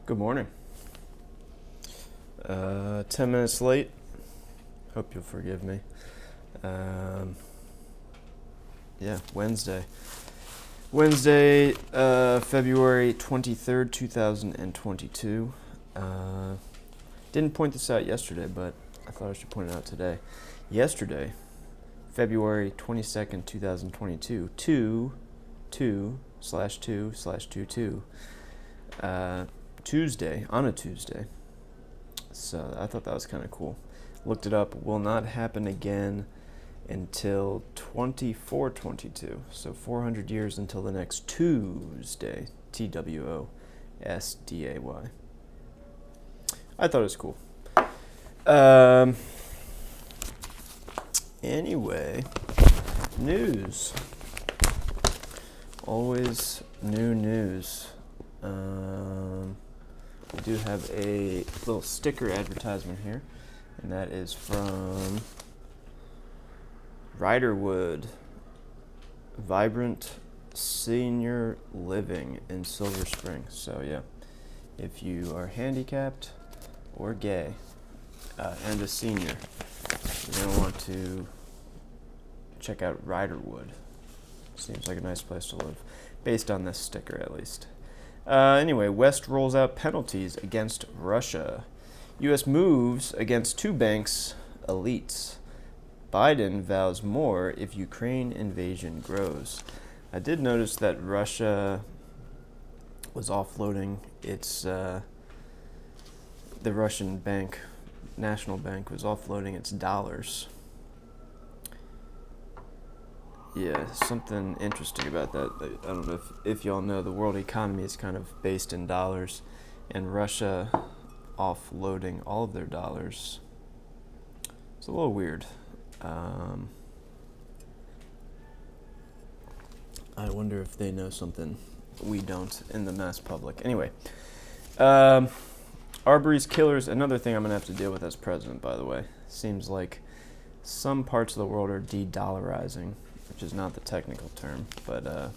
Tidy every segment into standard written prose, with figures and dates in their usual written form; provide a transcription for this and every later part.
Good morning. 10 minutes late. Hope you'll forgive me. Um, yeah, Wednesday. February 23rd, 2022. Didn't point this out yesterday, but I thought I should point it out today. Yesterday, February 22nd, 2022, 2/2/22. Tuesday, on a Tuesday. So I thought that was kind of cool. Looked it up. Will not happen again until 2422. So 400 years until the next Tuesday. Twosday. I thought it was cool. Anyway, news. Always new news. We do have a little sticker advertisement here, and that is from Riderwood, Vibrant Senior Living in Silver Spring. So yeah, if you are handicapped or gay and a senior, you're going to want to check out Riderwood. Seems like a nice place to live, based on this sticker at least. Anyway, West rolls out penalties against Russia. U.S. moves against two banks' elites. Biden vows more if Ukraine invasion grows. I did notice that Russia was offloading its, the Russian bank, National Bank, was offloading its dollars. Yeah, something interesting about that. I don't know if y'all know, the world economy is kind of based in dollars, and Russia offloading all of their dollars. It's a little weird. I wonder if they know something we don't in the mass public. Anyway, Arbery's killers, another thing I'm going to have to deal with as president, by the way. Seems like some parts of the world are de-dollarizing, which is not the technical term, but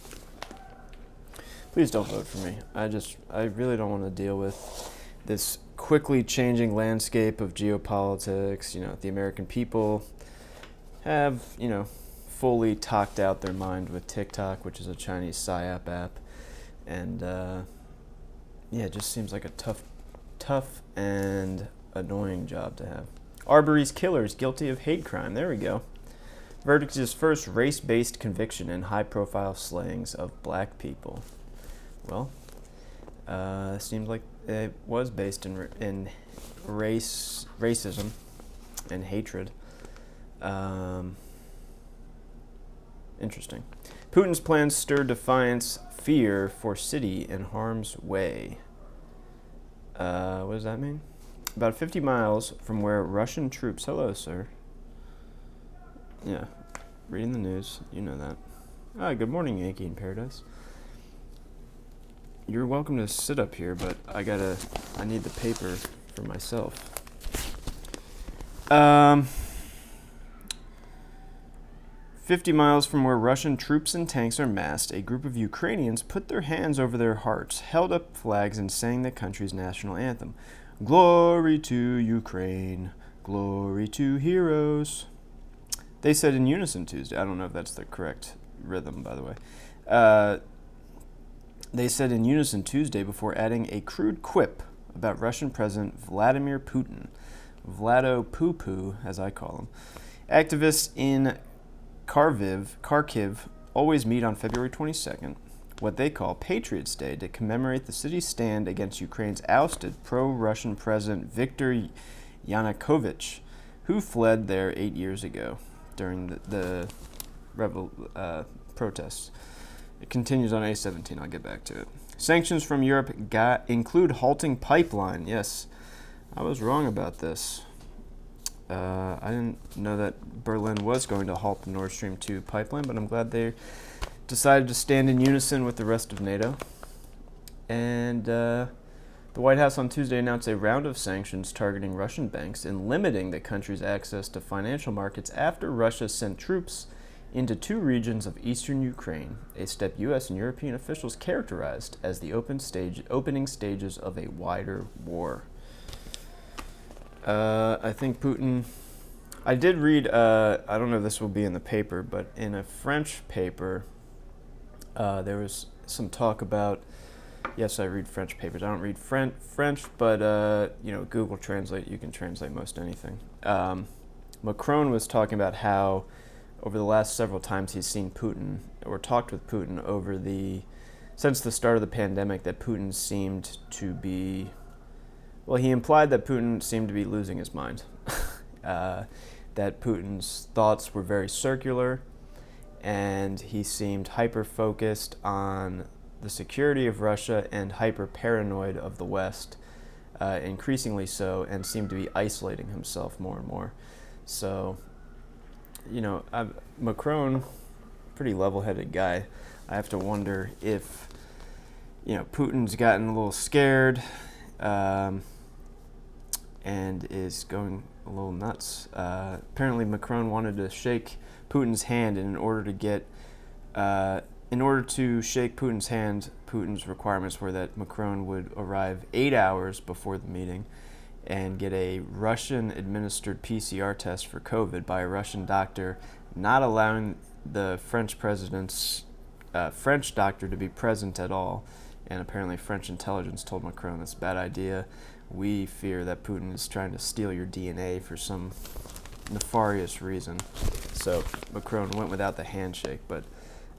please don't vote for me. I really don't want to deal with this quickly changing landscape of geopolitics. The American people have, fully talked out their mind with TikTok, which is a Chinese PSYOP app, and it just seems like a tough and annoying job to have. Arbery's killers guilty of hate crime. There we go. Verdict is first race-based conviction in high-profile slayings of black people. Well, seems like it was based in racism and hatred. Interesting. Putin's plans stir defiance, fear for city in harm's way. What does that mean? About 50 miles from where Russian troops... Hello, sir. Yeah, reading the news, you know that. Good morning, Yankee in paradise. You're welcome to sit up here, but I need the paper for myself. 50 miles from where Russian troops and tanks are massed, a group of Ukrainians put their hands over their hearts, held up flags, and sang the country's national anthem. Glory to Ukraine, glory to heroes. They said in unison Tuesday. I don't know if that's the correct rhythm, by the way. They said in unison Tuesday before adding a crude quip about Russian President Vladimir Putin. Vlado Poo-Poo, as I call him. Activists in Kharkiv always meet on February 22nd, what they call Patriots' Day, to commemorate the city's stand against Ukraine's ousted pro-Russian President Viktor Yanukovych, who fled there 8 years ago during the protests. It continues on A17. I'll get back to it. Sanctions from Europe include halting pipeline. Yes, I was wrong about this. I didn't know that Berlin was going to halt the Nord Stream 2 pipeline, but I'm glad they decided to stand in unison with the rest of NATO. And the White House on Tuesday announced a round of sanctions targeting Russian banks and limiting the country's access to financial markets after Russia sent troops into 2 regions of eastern Ukraine, a step U.S. and European officials characterized as the opening stages of a wider war. I think Putin... I did read, I don't know if this will be in the paper, but in a French paper, there was some talk about... Yes, I read French papers. I don't read French, but, Google Translate, you can translate most anything. Macron was talking about how over the last several times he's seen Putin or talked with Putin since the start of the pandemic, that Putin seemed to be, well, he implied that Putin seemed to be losing his mind. That Putin's thoughts were very circular, and he seemed hyper-focused on the security of Russia and hyper-paranoid of the West, increasingly so, and seemed to be isolating himself more and more. So, Macron, pretty level-headed guy. I have to wonder if, Putin's gotten a little scared and is going a little nuts. Apparently, Macron wanted to shake Putin's hand, and in order to shake Putin's hand, Putin's requirements were that Macron would arrive 8 hours before the meeting and get a Russian-administered PCR test for COVID by a Russian doctor, not allowing the French president's French doctor to be present at all. And apparently French intelligence told Macron that's a bad idea. We fear that Putin is trying to steal your DNA for some nefarious reason. So Macron went without the handshake, but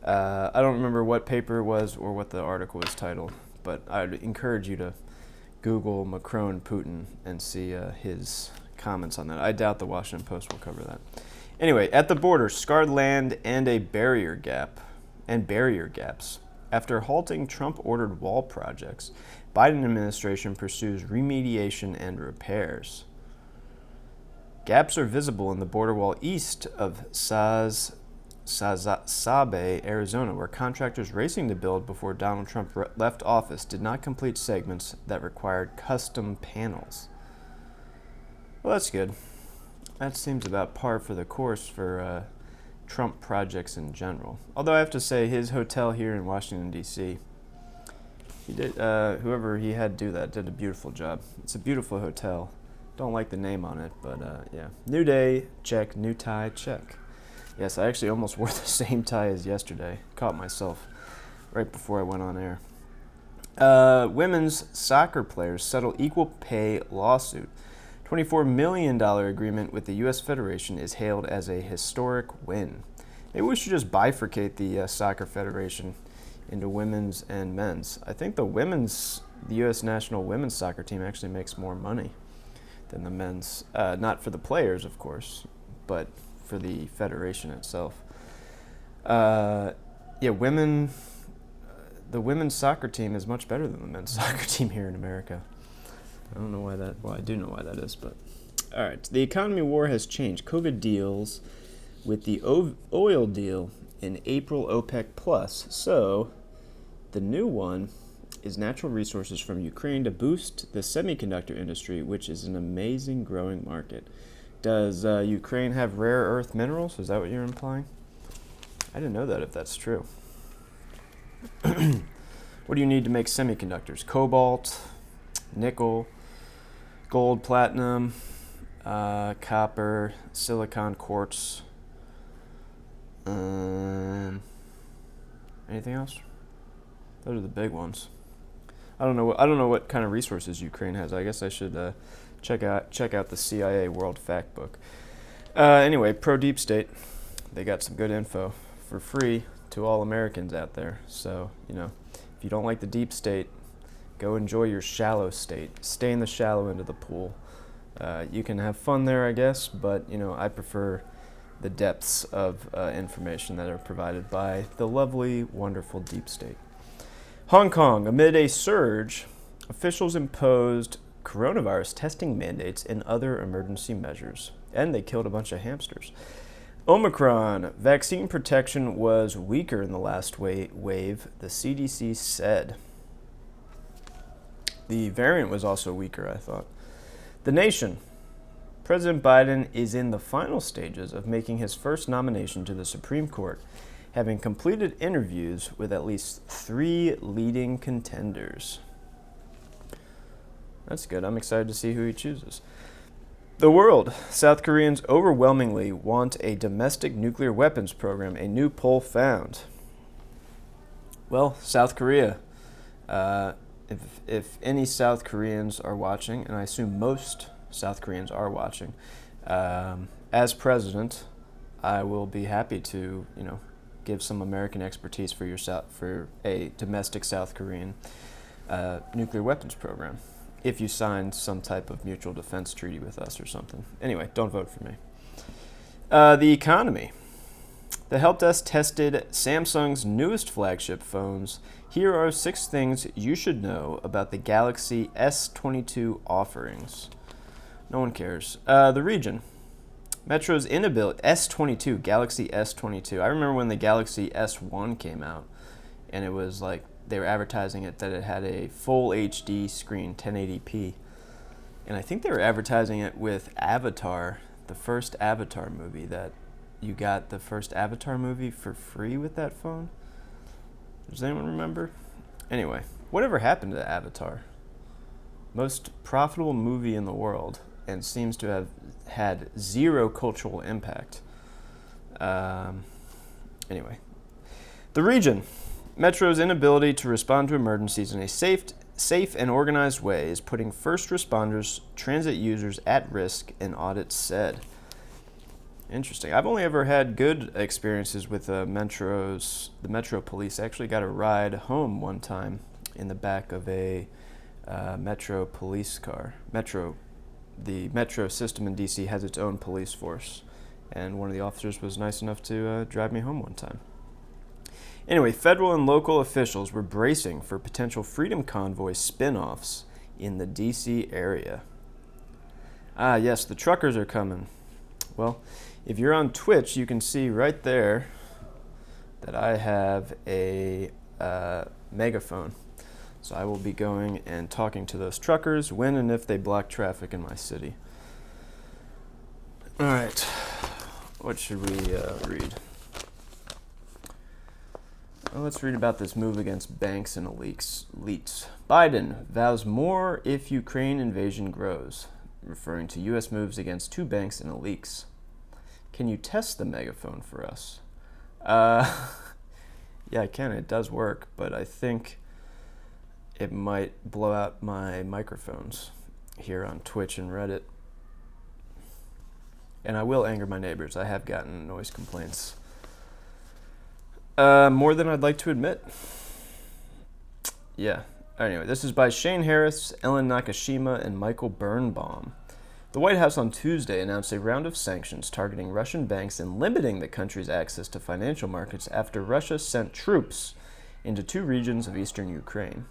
I don't remember what paper it was or what the article was titled, but I'd encourage you to Google Macron Putin and see his comments on that. I doubt the Washington Post will cover that. Anyway, at the border, scarred land and barrier gaps. After halting Trump-ordered wall projects, Biden administration pursues remediation and repairs. Gaps are visible in the border wall east of Sabe, Arizona, where contractors racing to build before Donald Trump left office did not complete segments that required custom panels. Well, that's good. That seems about par for the course for Trump projects in general. Although I have to say, his hotel here in Washington, D.C., he did, whoever he had do that did a beautiful job. It's a beautiful hotel. Don't like the name on it, but yeah. New day, check. New tie, check. Yes, I actually almost wore the same tie as yesterday. Caught myself right before I went on air. Women's soccer players settle equal pay lawsuit. $24 million agreement with the U.S. Federation is hailed as a historic win. Maybe we should just bifurcate the soccer federation into women's and men's. I think the U.S. national women's soccer team actually makes more money than the men's. Not for the players, of course, but for the federation itself. The women's soccer team is much better than the men's soccer team here in America. I don't know why that, well, I do know why that is, but all right. The economy war has changed. COVID deals with the oil deal in April OPEC Plus. So the new one is natural resources from Ukraine to boost the semiconductor industry, which is an amazing growing market. Does Ukraine have rare earth minerals? Is that what you're implying? I didn't know that, if that's true. What do you need to make semiconductors? Cobalt, nickel, gold, platinum, copper, silicon, quartz. Anything else? Those are the big ones. I don't know what kind of resources Ukraine has. I guess I should check out the CIA World Fact Book. Anyway, pro deep state. They got some good info for free to all Americans out there. So, if you don't like the deep state, go enjoy your shallow state. Stay in the shallow end of the pool. You can have fun there, I guess, but I prefer the depths of information that are provided by the lovely, wonderful deep state. Hong Kong, amid a surge, officials imposed coronavirus testing mandates and other emergency measures, and they killed a bunch of hamsters. Omicron, vaccine protection was weaker in the last wave, the CDC said. The variant was also weaker, I thought. The Nation, President Biden is in the final stages of making his first nomination to the Supreme Court, having completed interviews with at least 3 leading contenders. That's good. I'm excited to see who he chooses. The world. South Koreans overwhelmingly want a domestic nuclear weapons program, a new poll found. Well, South Korea. If any South Koreans are watching, and I assume most South Koreans are watching, as president, I will be happy to, give some American expertise for a domestic South Korean nuclear weapons program, if you signed some type of mutual defense treaty with us or something. Anyway, don't vote for me. The economy. The help desk tested Samsung's newest flagship phones. Here are 6 things you should know about the Galaxy S22 offerings. No one cares. The region. Metro's inability, S22, Galaxy S22. I remember when the Galaxy S1 came out, and it was like, they were advertising it that it had a full HD screen, 1080p. And I think they were advertising it with Avatar, the first Avatar movie, that you got the first Avatar movie for free with that phone. Does anyone remember? Anyway, whatever happened to Avatar? Most profitable movie in the world, and seems to have had 0 cultural impact. Anyway. The region. Metro's inability to respond to emergencies in a safe and organized way is putting first responders, transit users at risk, an audit said. Interesting. I've only ever had good experiences with the Metro police. I actually got a ride home one time in the back of a Metro police car. The Metro system in DC has its own police force, and one of the officers was nice enough to drive me home one time. Anyway, federal and local officials were bracing for potential Freedom Convoy spin-offs in the DC area. Ah, yes, the truckers are coming. Well, if you're on Twitch, you can see right there that I have a megaphone. So I will be going and talking to those truckers when and if they block traffic in my city. All right, what should we read? Well, let's read about this move against banks and elites. Biden vows more if Ukraine invasion grows, referring to U.S. moves against 2 banks and elites. Can you test the megaphone for us? Yeah, I can. It does work, but I think it might blow out my microphones here on Twitch and Reddit. And I will anger my neighbors. I have gotten noise complaints. More than I'd like to admit. Yeah. Anyway, this is by Shane Harris, Ellen Nakashima, and Michael Birnbaum. The White House on Tuesday announced a round of sanctions targeting Russian banks and limiting the country's access to financial markets after Russia sent troops into 2 regions of eastern Ukraine,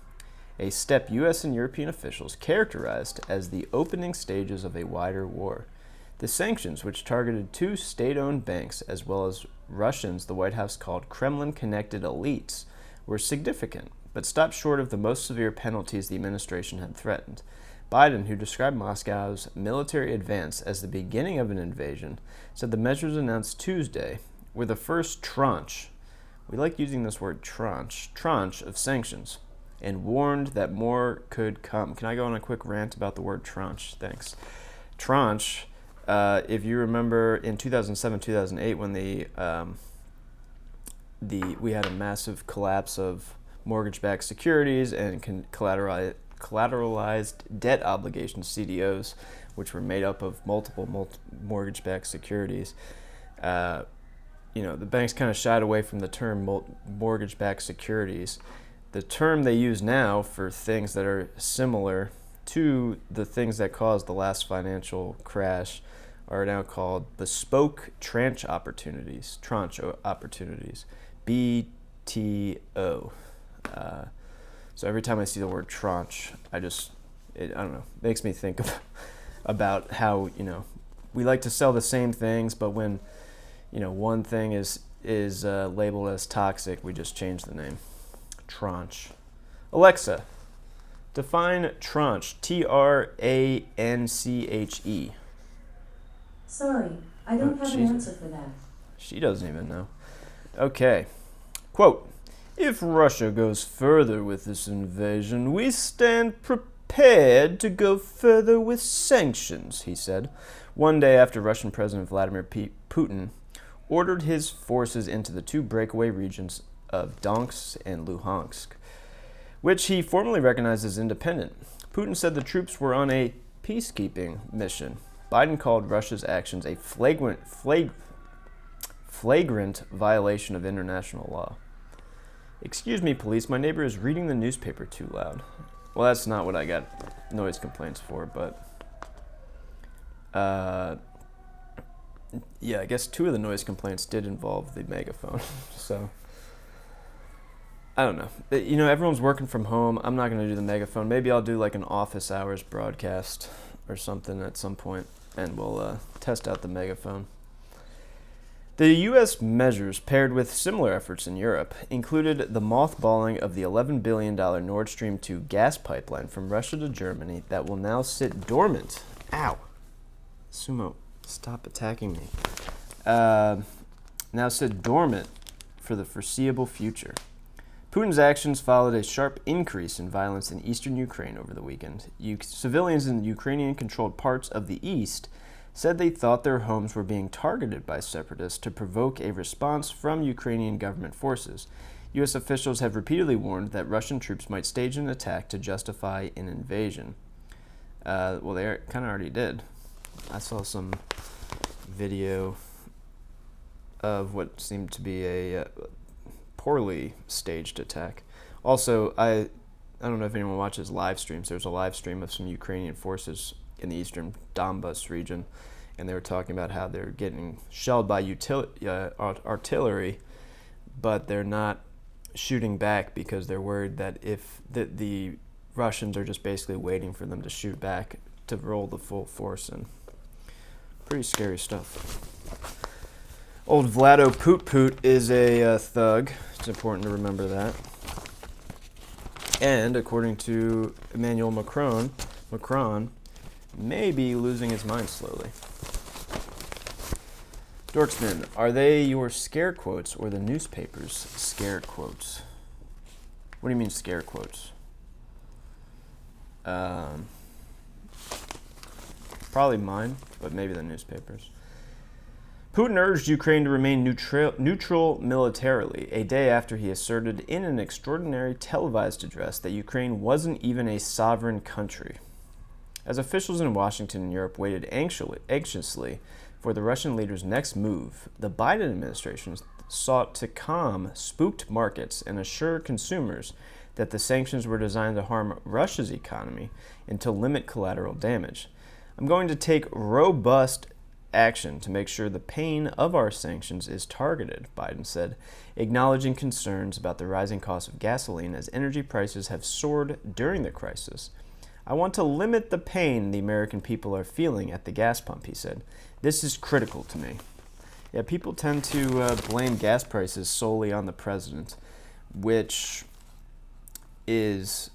a step U.S. and European officials characterized as the opening stages of a wider war. The sanctions, which targeted 2 state-owned banks as well as Russians the White House called Kremlin-connected elites, were significant, but stopped short of the most severe penalties the administration had threatened. Biden, who described Moscow's military advance as the beginning of an invasion, said the measures announced Tuesday were the first tranche, we like using this word tranche of sanctions, and warned that more could come. Can I go on a quick rant about the word tranche? Thanks. Tranche, if you remember in 2007, 2008, when we had a massive collapse of mortgage-backed securities and collateralized debt obligations, CDOs, which were made up of multiple mortgage-backed securities. The banks kind of shied away from the term mortgage-backed securities. The term they use now for things that are similar to the things that caused the last financial crash are now called bespoke tranche opportunities, BTO. So every time I see the word tranche, I don't know, makes me think about how, we like to sell the same things, but when, one thing is labeled as toxic, we just change the name. Tranche. Alexa, define tranche, Tranche. Sorry, I don't have an answer for that. She doesn't even know. Okay. Quote, if Russia goes further with this invasion, we stand prepared to go further with sanctions, he said, one day after Russian President Vladimir Putin ordered his forces into the two breakaway regions of Donetsk and Luhansk, which he formally recognized as independent. Putin said the troops were on a peacekeeping mission. Biden called Russia's actions a flagrant violation of international law. Excuse me, police, my neighbor is reading the newspaper too loud. Well, that's not what I got noise complaints for, but yeah, I guess two of the noise complaints did involve the megaphone. So I don't know. Everyone's working from home. I'm not going to do the megaphone. Maybe I'll do like an office hours broadcast or something at some point, and we'll test out the megaphone. The U.S. measures, paired with similar efforts in Europe, included the mothballing of the $11 billion Nord Stream 2 gas pipeline from Russia to Germany that will now sit dormant. Ow. Sumo, stop attacking me. Now sit dormant for the foreseeable future. Putin's actions followed a sharp increase in violence in eastern Ukraine over the weekend. Civilians in the Ukrainian-controlled parts of the east said they thought their homes were being targeted by separatists to provoke a response from Ukrainian government forces. U.S. officials have repeatedly warned that Russian troops might stage an attack to justify an invasion. Well, they kind of already did. I saw some video of what seemed to be a poorly staged attack. Also, I don't know if anyone watches live streams. There's a live stream of some Ukrainian forces in the eastern Donbas region, and they were talking about how they're getting shelled by artillery, but they're not shooting back because they're worried that if the Russians are just basically waiting for them to shoot back to roll the full force in. Pretty scary stuff. Old Vlado Poot is a thug. It's important to remember that. And according to Emmanuel Macron may be losing his mind slowly. Dorksman, are they your scare quotes or the newspaper's scare quotes? What do you mean scare quotes? Probably mine, but maybe the newspapers. Putin urged Ukraine to remain neutral militarily, a day after he asserted in an extraordinary televised address that Ukraine wasn't even a sovereign country. As officials in Washington and Europe waited anxiously for the Russian leader's next move, the Biden administration sought to calm spooked markets and assure consumers that the sanctions were designed to harm Russia's economy and to limit collateral damage. I'm going to take robust action to make sure the pain of our sanctions is targeted, Biden said, acknowledging concerns about the rising cost of gasoline as energy prices have soared during the crisis. I want to limit the pain the American people are feeling at the gas pump, he said. This is critical to me. Yeah, people tend to blame gas prices solely on the president, which is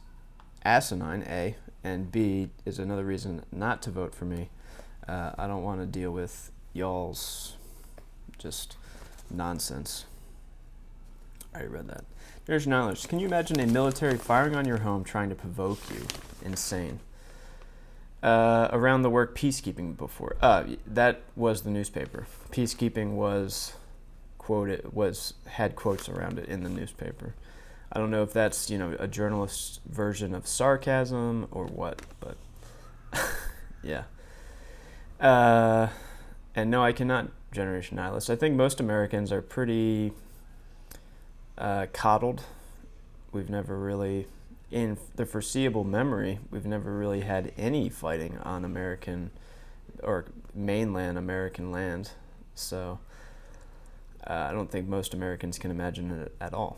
asinine, A, and B is another reason not to vote for me. I don't want to deal with y'all's just nonsense. I already read that. There's knowledge. Can you imagine a military firing on your home trying to provoke you? Insane. Around the word peacekeeping before. That was the newspaper. Peacekeeping had quotes around it in the newspaper. I don't know if that's, a journalist's version of sarcasm or what, but yeah. And no, I cannot generation nihilist. I think most Americans are pretty coddled. We've never really, in the foreseeable memory, we've never really had any fighting on American or mainland American land. So I don't think most Americans can imagine it at all.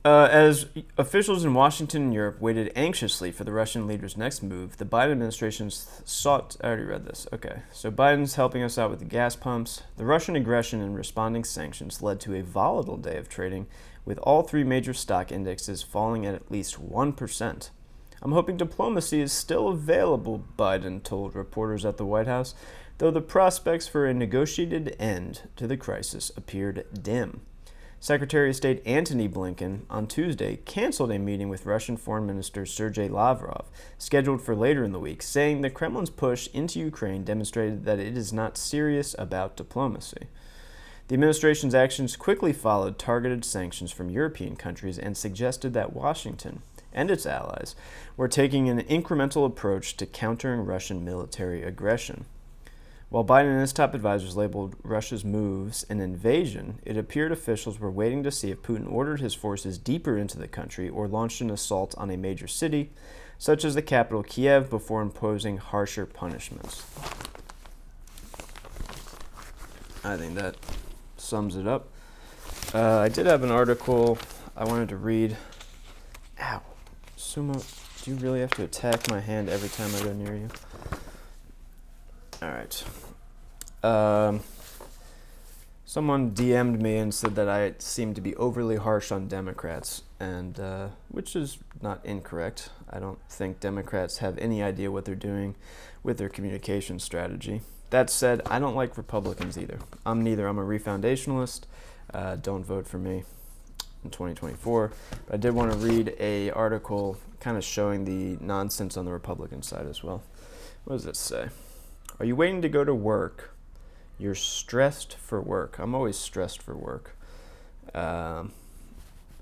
As officials in Washington and Europe waited anxiously for the Russian leader's next move, the Biden administration sought... I already read this. Okay. So Biden's helping us out with the gas pumps. The Russian aggression and responding sanctions led to a volatile day of trading, with all three major stock indexes falling at least 1%. I'm hoping diplomacy is still available, Biden told reporters at the White House, though the prospects for a negotiated end to the crisis appeared dim. Secretary of State Antony Blinken on Tuesday canceled a meeting with Russian Foreign Minister Sergei Lavrov, scheduled for later in the week, saying the Kremlin's push into Ukraine demonstrated that it is not serious about diplomacy. The administration's actions quickly followed targeted sanctions from European countries and suggested that Washington and its allies were taking an incremental approach to countering Russian military aggression. While Biden and his top advisors labeled Russia's moves an invasion, it appeared officials were waiting to see if Putin ordered his forces deeper into the country or launched an assault on a major city, such as the capital Kiev, before imposing harsher punishments. I think that sums it up. I did have an article I wanted to read. Ow. Sumo, do you really have to attack my hand every time I go near you? All right. Someone DM'd me and said that I seem to be overly harsh on Democrats, and which is not incorrect. I don't think Democrats have any idea what they're doing with their communication strategy. That said, I don't like Republicans either. I'm neither. I'm a refoundationalist. Don't vote for me in 2024. But I did want to read an article kind of showing the nonsense on the Republican side as well. What does it say? Are you waiting to go to work? You're stressed for work. I'm always stressed for work. But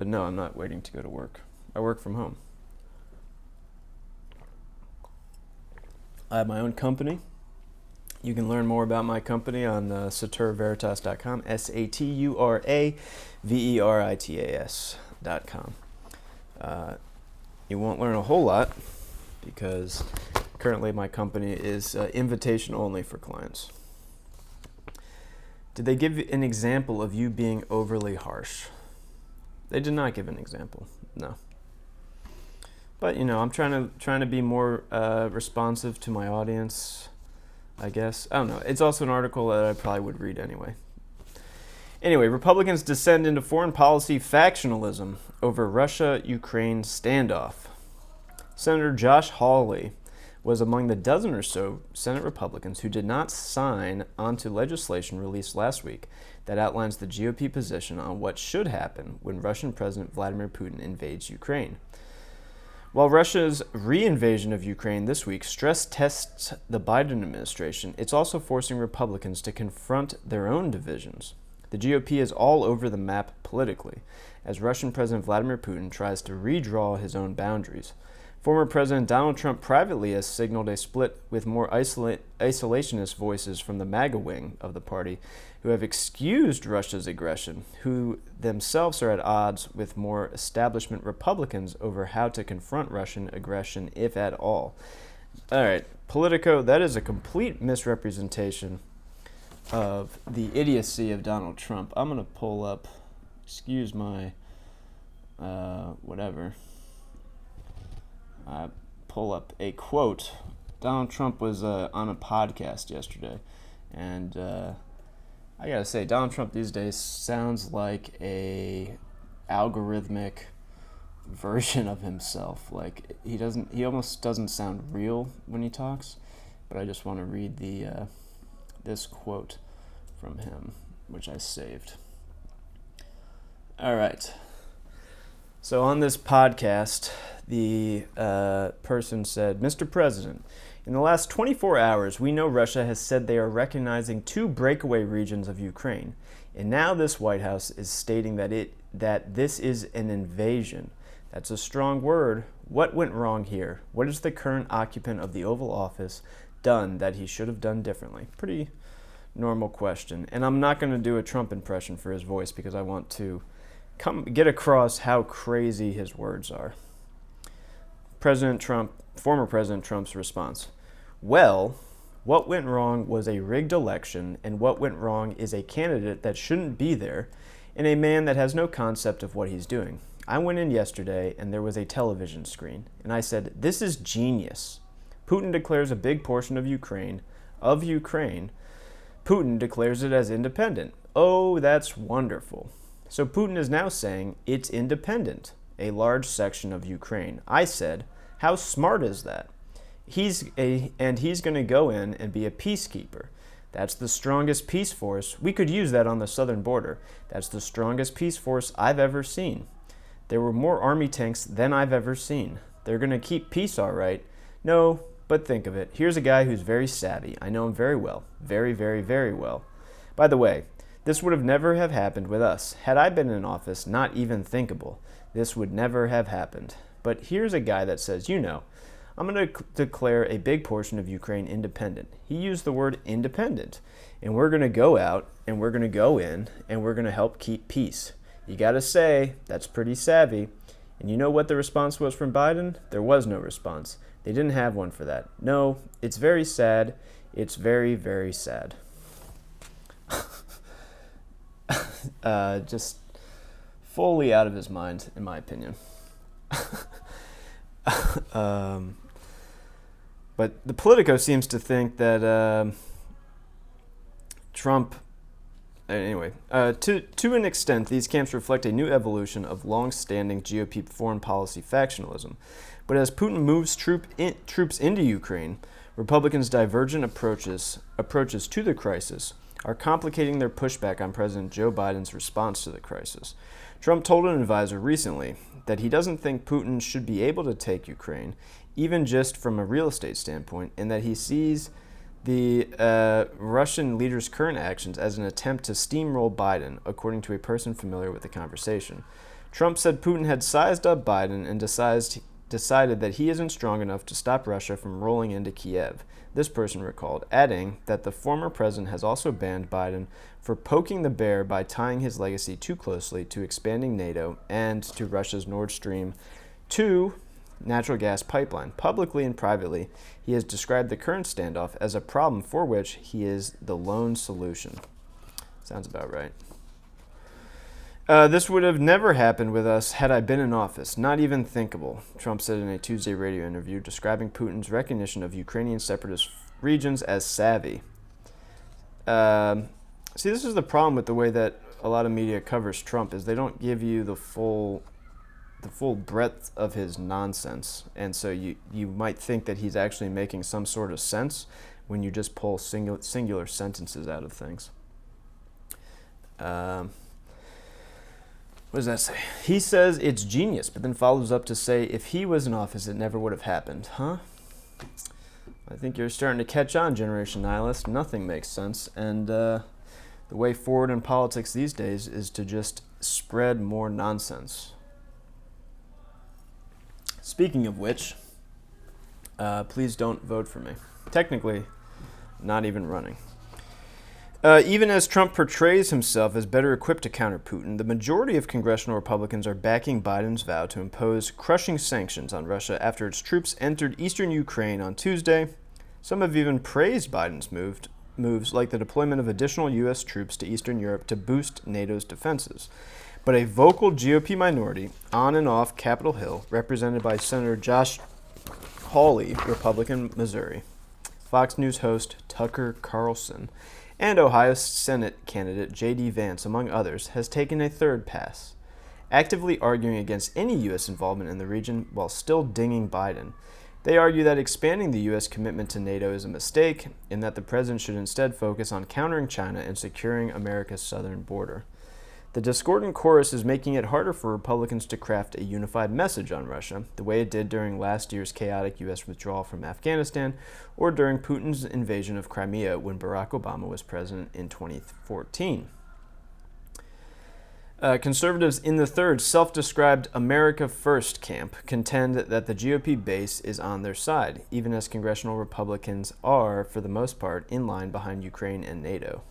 no, I'm not waiting to go to work. I work from home. I have my own company. You can learn more about my company on saturveritas.com, SATURAVERITAS.com. You won't learn a whole lot because currently my company is invitation only for clients. Did they give an example of you being overly harsh? They did not give an example, no. But I'm trying to be more responsive to my audience, I guess. I don't know. It's also an article that I probably would read anyway. Anyway, Republicans descend into foreign policy factionalism over Russia-Ukraine standoff. Senator Josh Hawley was among the dozen or so Senate Republicans who did not sign onto legislation released last week that outlines the GOP position on what should happen when Russian President Vladimir Putin invades Ukraine. While Russia's re-invasion of Ukraine this week stress tests the Biden administration, it's also forcing Republicans to confront their own divisions. The GOP is all over the map politically, as Russian President Vladimir Putin tries to redraw his own boundaries. Former President Donald Trump privately has signaled a split with more isolationist voices from the MAGA wing of the party, who have excused Russia's aggression, who themselves are at odds with more establishment Republicans over how to confront Russian aggression, if at all. All right, Politico, that is a complete misrepresentation of the idiocy of Donald Trump. I'm going to pull up, excuse my, pull up a quote. Donald Trump was on a podcast yesterday, and I gotta say, Donald Trump these days sounds like a algorithmic version of himself. Like he almost doesn't sound real when he talks. But I just want to read this quote from him, which I saved. All right. So on this podcast, the person said, Mr. President, in the last 24 hours, we know Russia has said they are recognizing 2 breakaway regions of Ukraine. And now this White House is stating that this is an invasion. That's a strong word. What went wrong here? What has the current occupant of the Oval Office done that he should have done differently? Pretty normal question. And I'm not going to do a Trump impression for his voice because I want to get across how crazy his words are. Former President Trump's response. Well, what went wrong was a rigged election, and what went wrong is a candidate that shouldn't be there, and a man that has no concept of what he's doing. I went in yesterday, and there was a television screen, and I said, this is genius. Putin declares a big portion of Ukraine. Putin declares it as independent. Oh, that's wonderful. So Putin is now saying it's independent, a large section of Ukraine. I said, How smart is that? He's going to go in and be a peacekeeper. That's the strongest peace force. We could use that on the southern border. That's the strongest peace force I've ever seen. There were more army tanks than I've ever seen. They're going to keep peace all right. No, but think of it. Here's a guy who's very savvy. I know him very well. Very, very, very well. By the way, this would have never have happened with us. Had I been in office, not even thinkable. This would never have happened. But here's a guy that says, I'm going to declare a big portion of Ukraine independent. He used the word independent. And we're going to go out, and we're going to go in, and we're going to help keep peace. You got to say, that's pretty savvy. And you know what the response was from Biden? There was no response. They didn't have one for that. No, it's very sad. It's very, very sad. Just fully out of his mind, in my opinion. But the Politico seems to think that Trump... Anyway, to an extent, these camps reflect a new evolution of long-standing GOP foreign policy factionalism. But as Putin moves troops into Ukraine, Republicans' divergent approaches to the crisis are complicating their pushback on President Joe Biden's response to the crisis. Trump told an advisor recently that he doesn't think Putin should be able to take Ukraine, even just from a real estate standpoint, and that he sees the Russian leader's current actions as an attempt to steamroll Biden, according to a person familiar with the conversation. Trump said Putin had sized up Biden and decided that he isn't strong enough to stop Russia from rolling into Kiev. This person recalled, adding that the former president has also banned Biden for poking the bear by tying his legacy too closely to expanding NATO and to Russia's Nord Stream 2 natural gas pipeline. Publicly and privately, he has described the current standoff as a problem for which he is the lone solution. Sounds about right. This would have never happened with us had I been in office. Not even thinkable, Trump said in a Tuesday radio interview, describing Putin's recognition of Ukrainian separatist regions as savvy. See, this is the problem with the way that a lot of media covers Trump, is they don't give you the full breadth of his nonsense. And so you might think that he's actually making some sort of sense when you just pull singular sentences out of things. What does that say? He says it's genius, but then follows up to say if he was in office, it never would have happened. Huh? I think you're starting to catch on, Generation Nihilist. Nothing makes sense. And the way forward in politics these days is to just spread more nonsense. Speaking of which, please don't vote for me. Technically, not even running. Even as Trump portrays himself as better equipped to counter Putin, the majority of congressional Republicans are backing Biden's vow to impose crushing sanctions on Russia after its troops entered eastern Ukraine on Tuesday. Some have even praised Biden's moves like the deployment of additional U.S. troops to Eastern Europe to boost NATO's defenses. But a vocal GOP minority on and off Capitol Hill, represented by Senator Josh Hawley, Republican, Missouri, Fox News host Tucker Carlson, and Ohio Senate candidate J.D. Vance, among others, has taken a third pass, actively arguing against any U.S. involvement in the region while still dinging Biden. They argue that expanding the U.S. commitment to NATO is a mistake and that the president should instead focus on countering China and securing America's southern border. The discordant chorus is making it harder for Republicans to craft a unified message on Russia, the way it did during last year's chaotic U.S. withdrawal from Afghanistan or during Putin's invasion of Crimea when Barack Obama was president in 2014. Conservatives in the third self-described America First camp contend that the GOP base is on their side, even as congressional Republicans are, for the most part, in line behind Ukraine and NATO.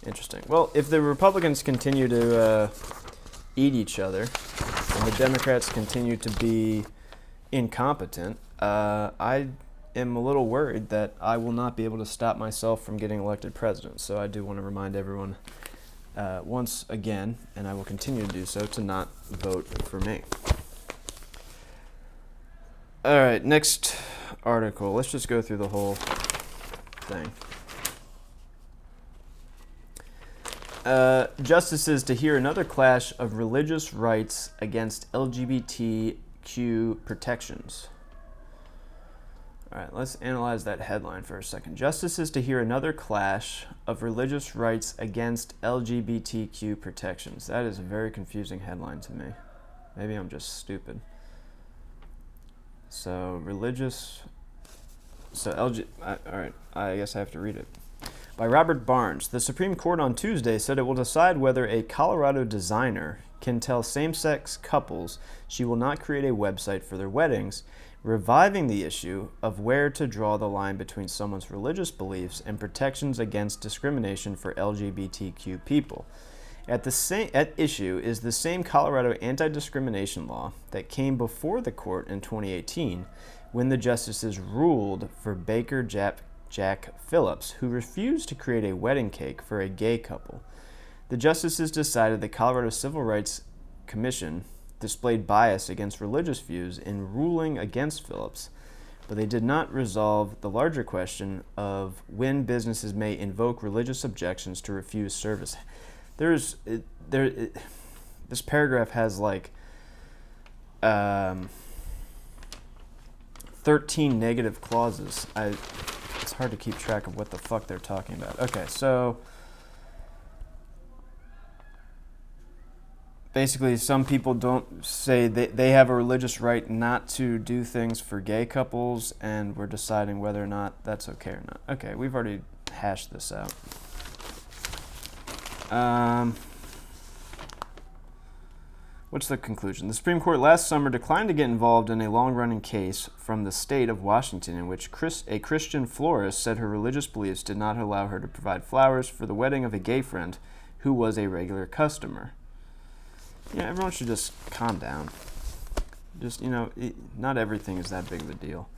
Interesting. Well, if the Republicans continue to eat each other and the Democrats continue to be incompetent, I am a little worried that I will not be able to stop myself from getting elected president. So I do want to remind everyone once again, and I will continue to do so, to not vote for me. All right, next article. Let's just go through the whole thing. Justices to hear another clash of religious rights against LGBTQ protections. All right, let's analyze that headline for a second. Justices to hear another clash of religious rights against LGBTQ protections. That is a very confusing headline to me. Maybe I'm just stupid. So, all right, I guess I have to read it. By Robert Barnes, the Supreme Court on Tuesday said it will decide whether a Colorado designer can tell same-sex couples she will not create a website for their weddings, reviving the issue of where to draw the line between someone's religious beliefs and protections against discrimination for LGBTQ people. At issue is the same Colorado anti-discrimination law that came before the court in 2018 when the justices ruled for Baker Jack Phillips, who refused to create a wedding cake for a gay couple. The justices decided the Colorado Civil Rights Commission displayed bias against religious views in ruling against Phillips, but they did not resolve the larger question of when businesses may invoke religious objections to refuse service. This paragraph has like 13 negative clauses. It's hard to keep track of what the fuck they're talking about. Okay, so basically some people don't say they have a religious right not to do things for gay couples, and we're deciding whether or not that's okay or not. Okay, we've already hashed this out. What's the conclusion? The Supreme Court last summer declined to get involved in a long-running case from the state of Washington in which a Christian florist said her religious beliefs did not allow her to provide flowers for the wedding of a gay friend who was a regular customer. Yeah, everyone should just calm down. Just, not everything is that big of a deal.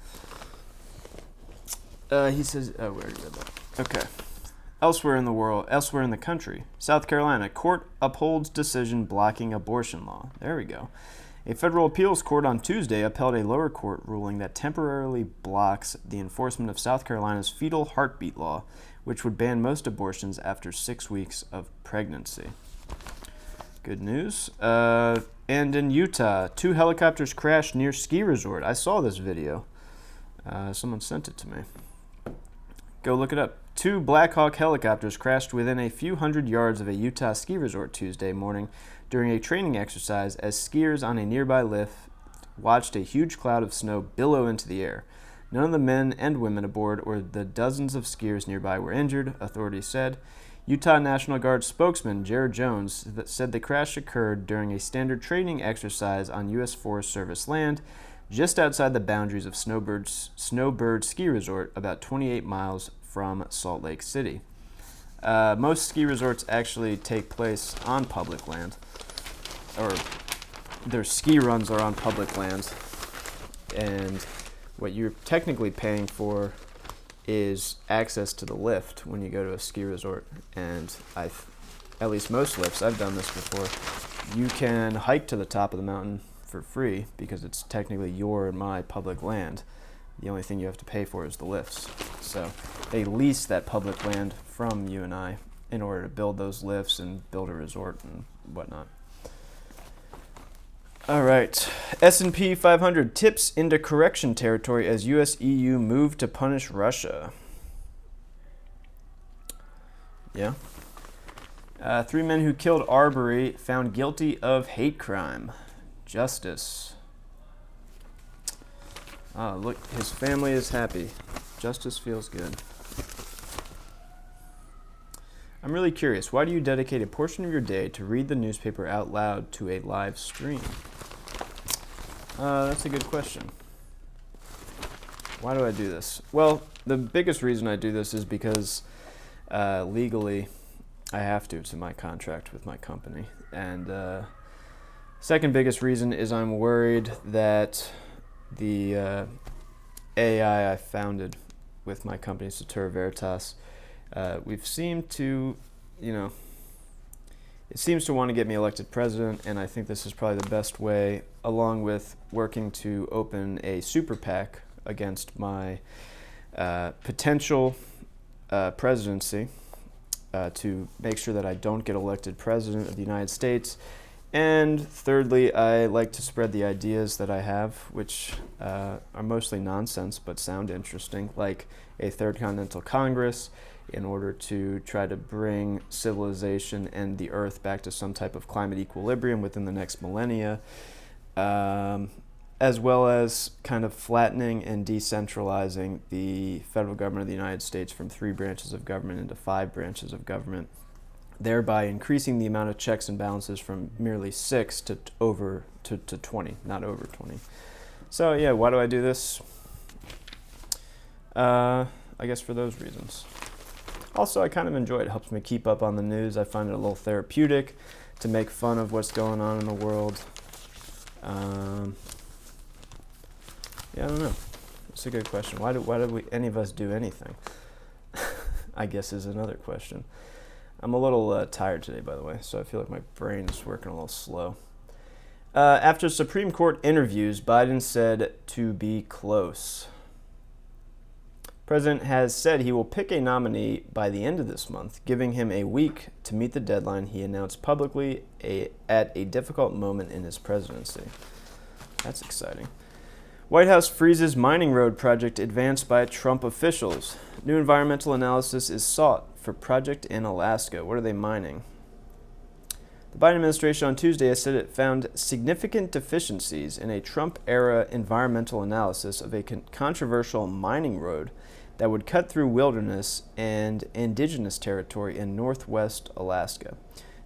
He says, we already read that. Okay. Elsewhere in the country, South Carolina, court upholds decision blocking abortion law. There we go. A federal appeals court on Tuesday upheld a lower court ruling that temporarily blocks the enforcement of South Carolina's fetal heartbeat law, which would ban most abortions after 6 weeks of pregnancy. Good news. And in Utah, 2 helicopters crashed near ski resort. I saw this video. Someone sent it to me. Go look it up. 2 Black Hawk helicopters crashed within a few hundred yards of a Utah ski resort Tuesday morning during a training exercise as skiers on a nearby lift watched a huge cloud of snow billow into the air. None of the men and women aboard or the dozens of skiers nearby were injured, authorities said. Utah National Guard spokesman Jared Jones said the crash occurred during a standard training exercise on U.S. Forest Service land just outside the boundaries of Snowbird Ski Resort, about 28 miles from Salt Lake City. Most ski resorts actually take place on public land, or their ski runs are on public land, and what you're technically paying for is access to the lift when you go to a ski resort. And at least most lifts, I've done this before, you can hike to the top of the mountain for free because it's technically your and my public land. The only thing you have to pay for is the lifts. So they lease that public land from you and I in order to build those lifts and build a resort and whatnot. All right. S&P 500 tips into correction territory as US-EU move to punish Russia. Yeah. 3 men who killed Arbery found guilty of hate crime. Justice. Look, his family is happy. Justice feels good. I'm really curious. Why do you dedicate a portion of your day to read the newspaper out loud to a live stream? That's a good question. Why do I do this? Well, the biggest reason I do this is because legally I have to. It's in my contract with my company. And second biggest reason is I'm worried that the AI I founded with my company, Satura Veritas, we've seemed to, it seems to want to get me elected president, and I think this is probably the best way, along with working to open a super PAC against my potential presidency, to make sure that I don't get elected president of the United States. And thirdly, I like to spread the ideas that I have, which are mostly nonsense but sound interesting, like a Third Continental Congress in order to try to bring civilization and the Earth back to some type of climate equilibrium within the next millennia, as well as kind of flattening and decentralizing the federal government of the United States from 3 branches of government into 5 branches of government, thereby increasing the amount of checks and balances from merely 6 to 20, not over 20. So yeah, why do I do this? I guess for those reasons. Also, I kind of enjoy it. It helps me keep up on the news. I find it a little therapeutic to make fun of what's going on in the world. Yeah, I don't know. It's a good question. Why do any of us do anything? I guess is another question. I'm a little tired today, by the way, so I feel like my brain is working a little slow. After Supreme Court interviews, Biden said to be close. President has said he will pick a nominee by the end of this month, giving him a week to meet the deadline he announced publicly at a difficult moment in his presidency. That's exciting. White House freezes mining road project advanced by Trump officials. New environmental analysis is sought for project in Alaska. What are they mining? The Biden administration on Tuesday has said it found significant deficiencies in a Trump-era environmental analysis of a controversial mining road that would cut through wilderness and indigenous territory in northwest Alaska.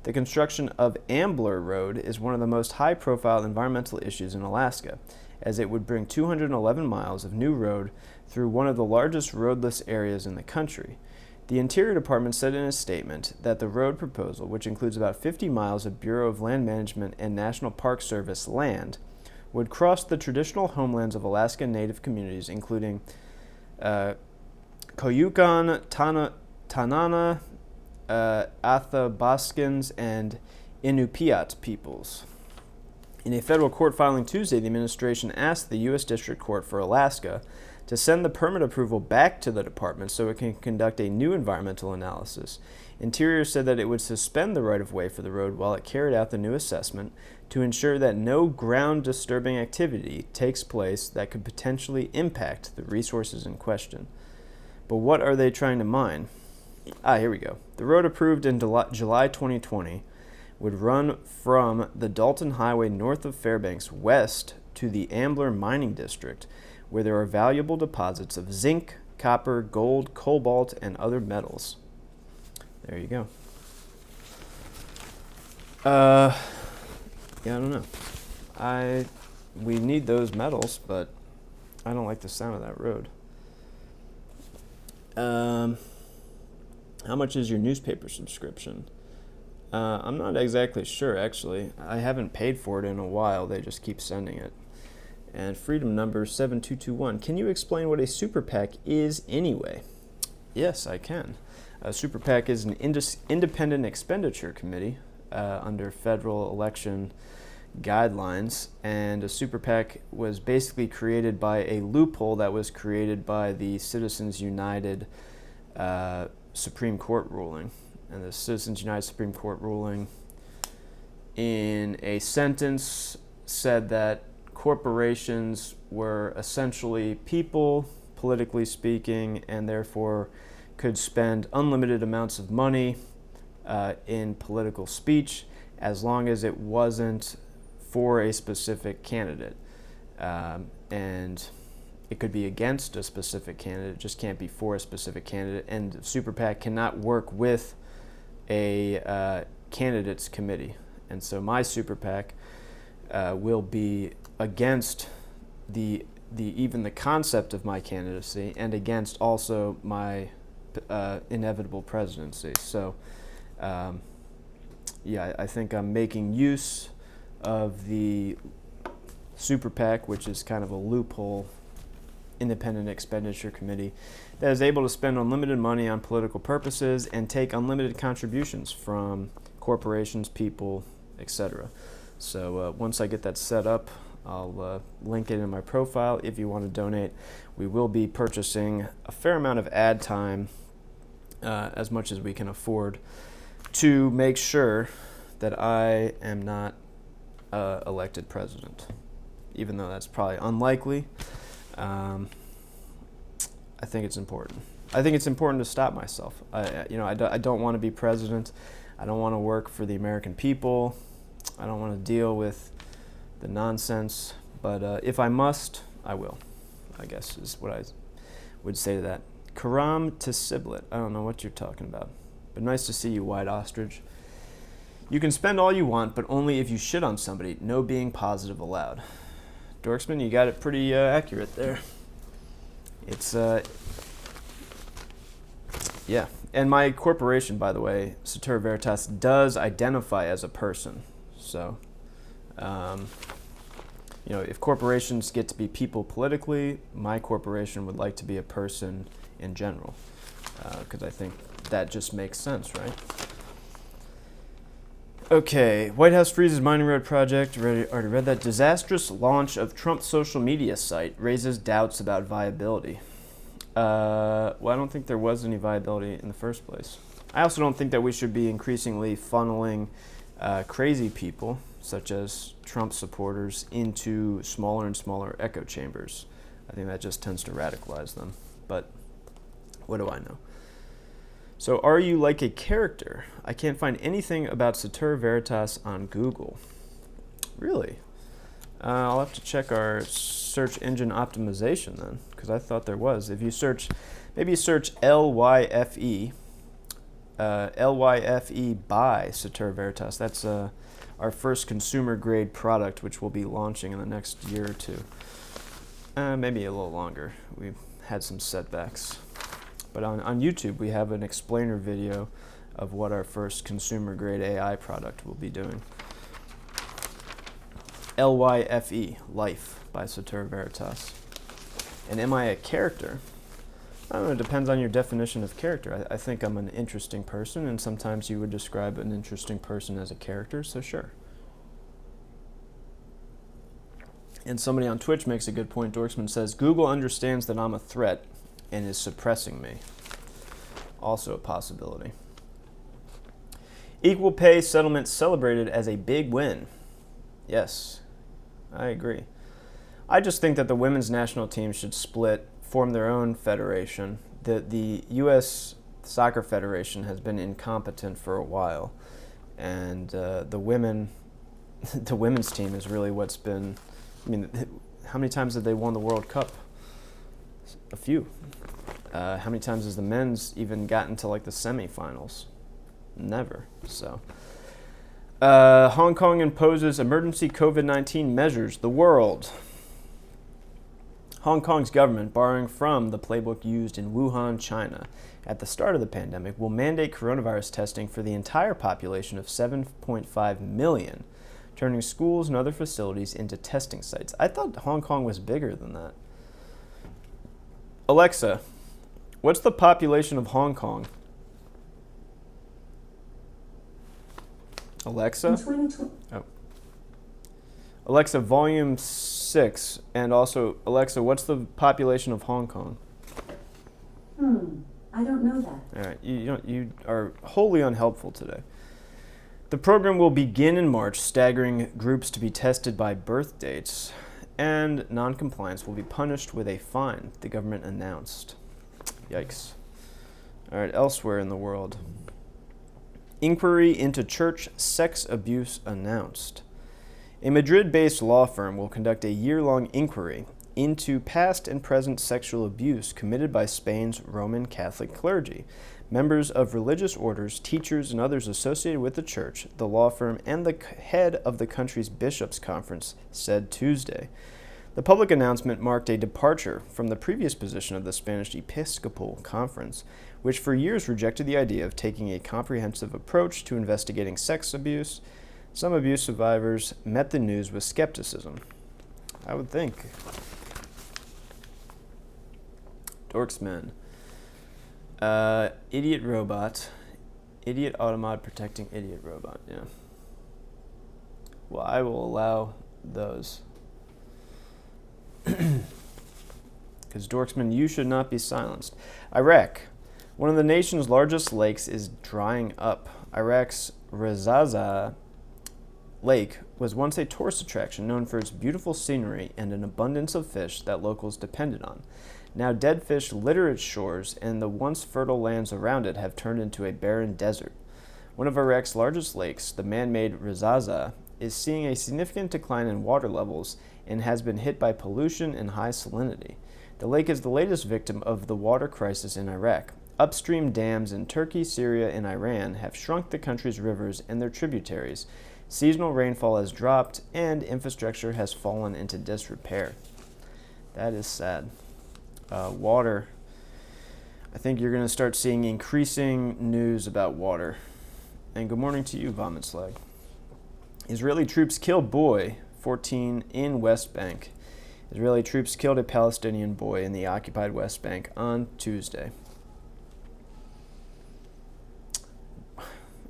The construction of Ambler Road is one of the most high-profile environmental issues in Alaska, as it would bring 211 miles of new road through one of the largest roadless areas in the country. The Interior Department said in a statement that the road proposal, which includes about 50 miles of Bureau of Land Management and National Park Service land, would cross the traditional homelands of Alaska Native communities, including Koyukon, Tanana, Athabascans, and Inupiat peoples. In a federal court filing Tuesday, the administration asked the U.S. District Court for Alaska to send the permit approval back to the department so it can conduct a new environmental analysis. Interior said that it would suspend the right-of-way for the road while it carried out the new assessment to ensure that no ground-disturbing activity takes place that could potentially impact the resources in question. But what are they trying to mine? Here we go. The road approved in July 2020 would run from the Dalton Highway north of Fairbanks west to the Ambler Mining District, where there are valuable deposits of zinc, copper, gold, cobalt, and other metals. There you go. Yeah, I don't know. We need those metals, but I don't like the sound of that road. How much is your newspaper subscription? I'm not exactly sure, actually. I haven't paid for it in a while. They just keep sending it. And freedom number 7221. Can you explain what a super PAC is anyway? Yes, I can. A super PAC is an independent expenditure committee under federal election guidelines, and a super PAC was basically created by a loophole that was created by the Citizens United Supreme Court ruling. And the Citizens United Supreme Court ruling, in a sentence, said that corporations were essentially people, politically speaking, and therefore could spend unlimited amounts of money in political speech as long as it wasn't for a specific candidate. And it could be against a specific candidate, it just can't be for a specific candidate. And the super PAC cannot work with a candidates committee. And so my super PAC will be against even the concept of my candidacy and against also my inevitable presidency. So yeah, I think I'm making use of the super PAC, which is kind of a loophole independent expenditure committee that is able to spend unlimited money on political purposes and take unlimited contributions from corporations, people, etc. So once I get that set up, I'll link it in my profile if you want to donate. We will be purchasing a fair amount of ad time, as much as we can afford, to make sure that I am not elected president, even though that's probably unlikely. I think it's important. I think it's important to stop myself. I don't want to be president. I don't want to work for the American people. I don't want to deal with the nonsense. But if I must, I will, I guess is what I would say to that. Karam to Siblet. I don't know what you're talking about. But nice to see you, White Ostrich. You can spend all you want, but only if you shit on somebody. No being positive allowed. Dorksman, you got it pretty accurate there. It's, yeah. And my corporation, by the way, Satura Veritas, does identify as a person. So, if corporations get to be people politically, my corporation would like to be a person in general. Because I think that just makes sense, right? Okay, White House freezes mining road project. Already read that. Disastrous launch of Trump's social media site raises doubts about viability. I don't think there was any viability in the first place. I also don't think that we should be increasingly funneling crazy people, such as Trump supporters, into smaller and smaller echo chambers. I think that just tends to radicalize them. But what do I know? So, are you like a character? I can't find anything about Satura Veritas on Google. Really? I'll have to check our search engine optimization then, because I thought there was. If you search, maybe search LYFE by Satura Veritas. That's our first consumer grade product, which we'll be launching in the next year or two. Maybe a little longer. We've had some setbacks. But on YouTube, we have an explainer video of what our first consumer grade AI product will be doing. LYFE, Life, by Satura Veritas. And am I a character? I don't know, it depends on your definition of character. I think I'm an interesting person, and sometimes you would describe an interesting person as a character, so sure. And somebody on Twitch makes a good point. Dorksman says, Google understands that I'm a threat and is suppressing me. Also a possibility. Equal pay settlement celebrated as a big win. Yes, I agree. I just think that the women's national team should split, form their own federation. The U.S. Soccer Federation has been incompetent for a while, and the women's team is really what's been. I mean, how many times have they won the World Cup? A few. How many times has the men's even gotten to like the semifinals? Never. So, Hong Kong imposes emergency COVID-19 measures. The world. Hong Kong's government, borrowing from the playbook used in Wuhan, China, at the start of the pandemic, will mandate coronavirus testing for the entire population of 7.5 million, turning schools and other facilities into testing sites. I thought Hong Kong was bigger than that. Alexa, what's the population of Hong Kong? Alexa? Oh. Alexa, volume 6. And also, Alexa, what's the population of Hong Kong? I don't know that. All right, you are wholly unhelpful today. The program will begin in March, staggering groups to be tested by birth dates, and non-compliance will be punished with a fine, the government announced. Yikes. All right, elsewhere in the world. Inquiry into church sex abuse announced. A Madrid-based law firm will conduct a year-long inquiry into past and present sexual abuse committed by Spain's Roman Catholic clergy, members of religious orders, teachers, and others associated with the church, the law firm, and the head of the country's bishops' conference said Tuesday. The public announcement marked a departure from the previous position of the Spanish Episcopal Conference, which for years rejected the idea of taking a comprehensive approach to investigating sex abuse. Some abuse survivors met the news with skepticism. I would think. Dorksmen. Idiot robot. Idiot automod protecting idiot robot, yeah. Well, I will allow those. Because Dorksman, you should not be silenced. Iraq. One of the nation's largest lakes is drying up. Iraq's Razaza Lake was once a tourist attraction known for its beautiful scenery and an abundance of fish that locals depended on. Now dead fish litter its shores, and the once fertile lands around it have turned into a barren desert. One of Iraq's largest lakes, the man-made Razaza, is seeing a significant decline in water levels and has been hit by pollution and high salinity. The lake is the latest victim of the water crisis in Iraq. Upstream dams in Turkey, Syria, and Iran have shrunk the country's rivers and their tributaries. Seasonal rainfall has dropped, and infrastructure has fallen into disrepair. That is sad. Water. I think you're going to start seeing increasing news about water. And good morning to you, Vomit Slag. Israeli troops kill boy 14 in West Bank. Israeli troops killed a Palestinian boy in the occupied West Bank on Tuesday.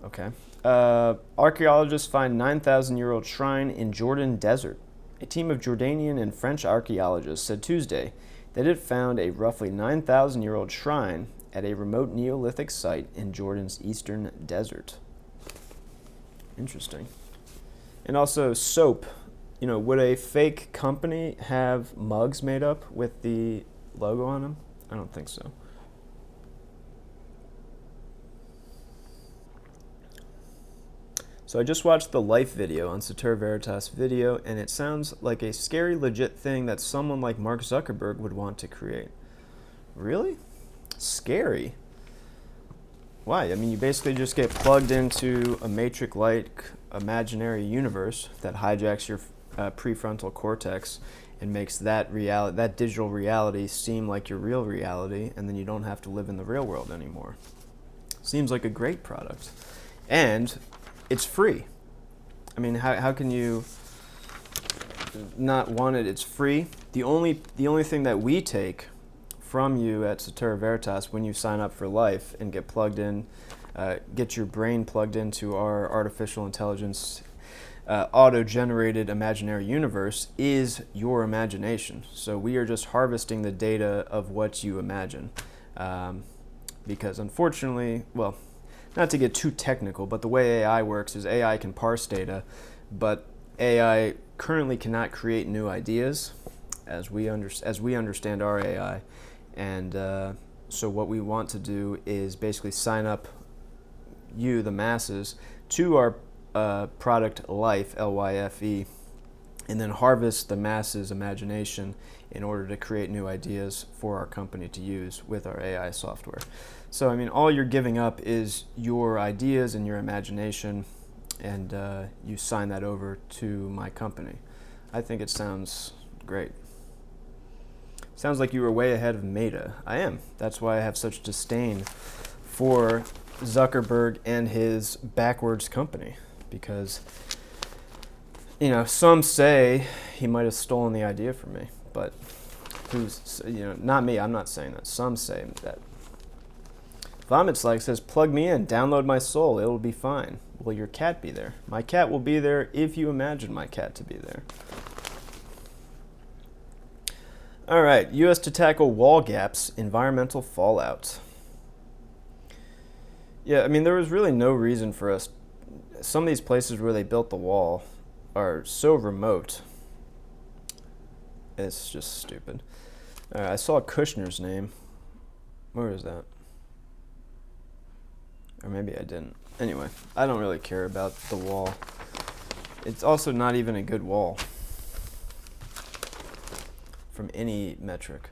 Okay. Archaeologists find 9,000-year-old shrine in Jordan desert. A team of Jordanian and French archaeologists said Tuesday that it found a roughly 9,000-year-old shrine at a remote Neolithic site in Jordan's eastern desert. Interesting. And also soap. Would a fake company have mugs made up with the logo on them? I don't think so. So I just watched the Life video on Satur Veritas Video, and it sounds like a scary, legit thing that someone like Mark Zuckerberg would want to create. Really? Scary? Why? I mean, you basically just get plugged into a Matrix-like imaginary universe that hijacks your prefrontal cortex and makes that digital reality seem like your real reality, and then you don't have to live in the real world anymore. Seems like a great product. And it's free. I mean, how can you not want it? It's free. The only thing that we take from you at Satura Veritas when you sign up for life and get plugged in, get your brain plugged into our artificial intelligence auto-generated imaginary universe is your imagination. So we are just harvesting the data of what you imagine. Because unfortunately, well, not to get too technical, but the way AI works is AI can parse data, but AI currently cannot create new ideas as we understand our AI. And so what we want to do is basically sign up you, the masses, to our product Life, L-Y-F-E, and then harvest the masses' imagination in order to create new ideas for our company to use with our AI software. So, I mean, all you're giving up is your ideas and your imagination, and you sign that over to my company. I think it sounds great. Sounds like you were way ahead of Meta. I am. That's why I have such disdain for Zuckerberg and his backwards company, because, some say he might have stolen the idea from me, but not me. I'm not saying that. Some say that. Vomits Like says, plug me in, download my soul, it'll be fine. Will your cat be there? My cat will be there if you imagine my cat to be there. All right, U.S. to tackle wall gaps, environmental fallout. Yeah, I mean, there was really no reason for us. Some of these places where they built the wall are so remote. It's just stupid. I saw Kushner's name. Where is that? Or maybe I didn't. Anyway, I don't really care about the wall. It's also not even a good wall from any metric.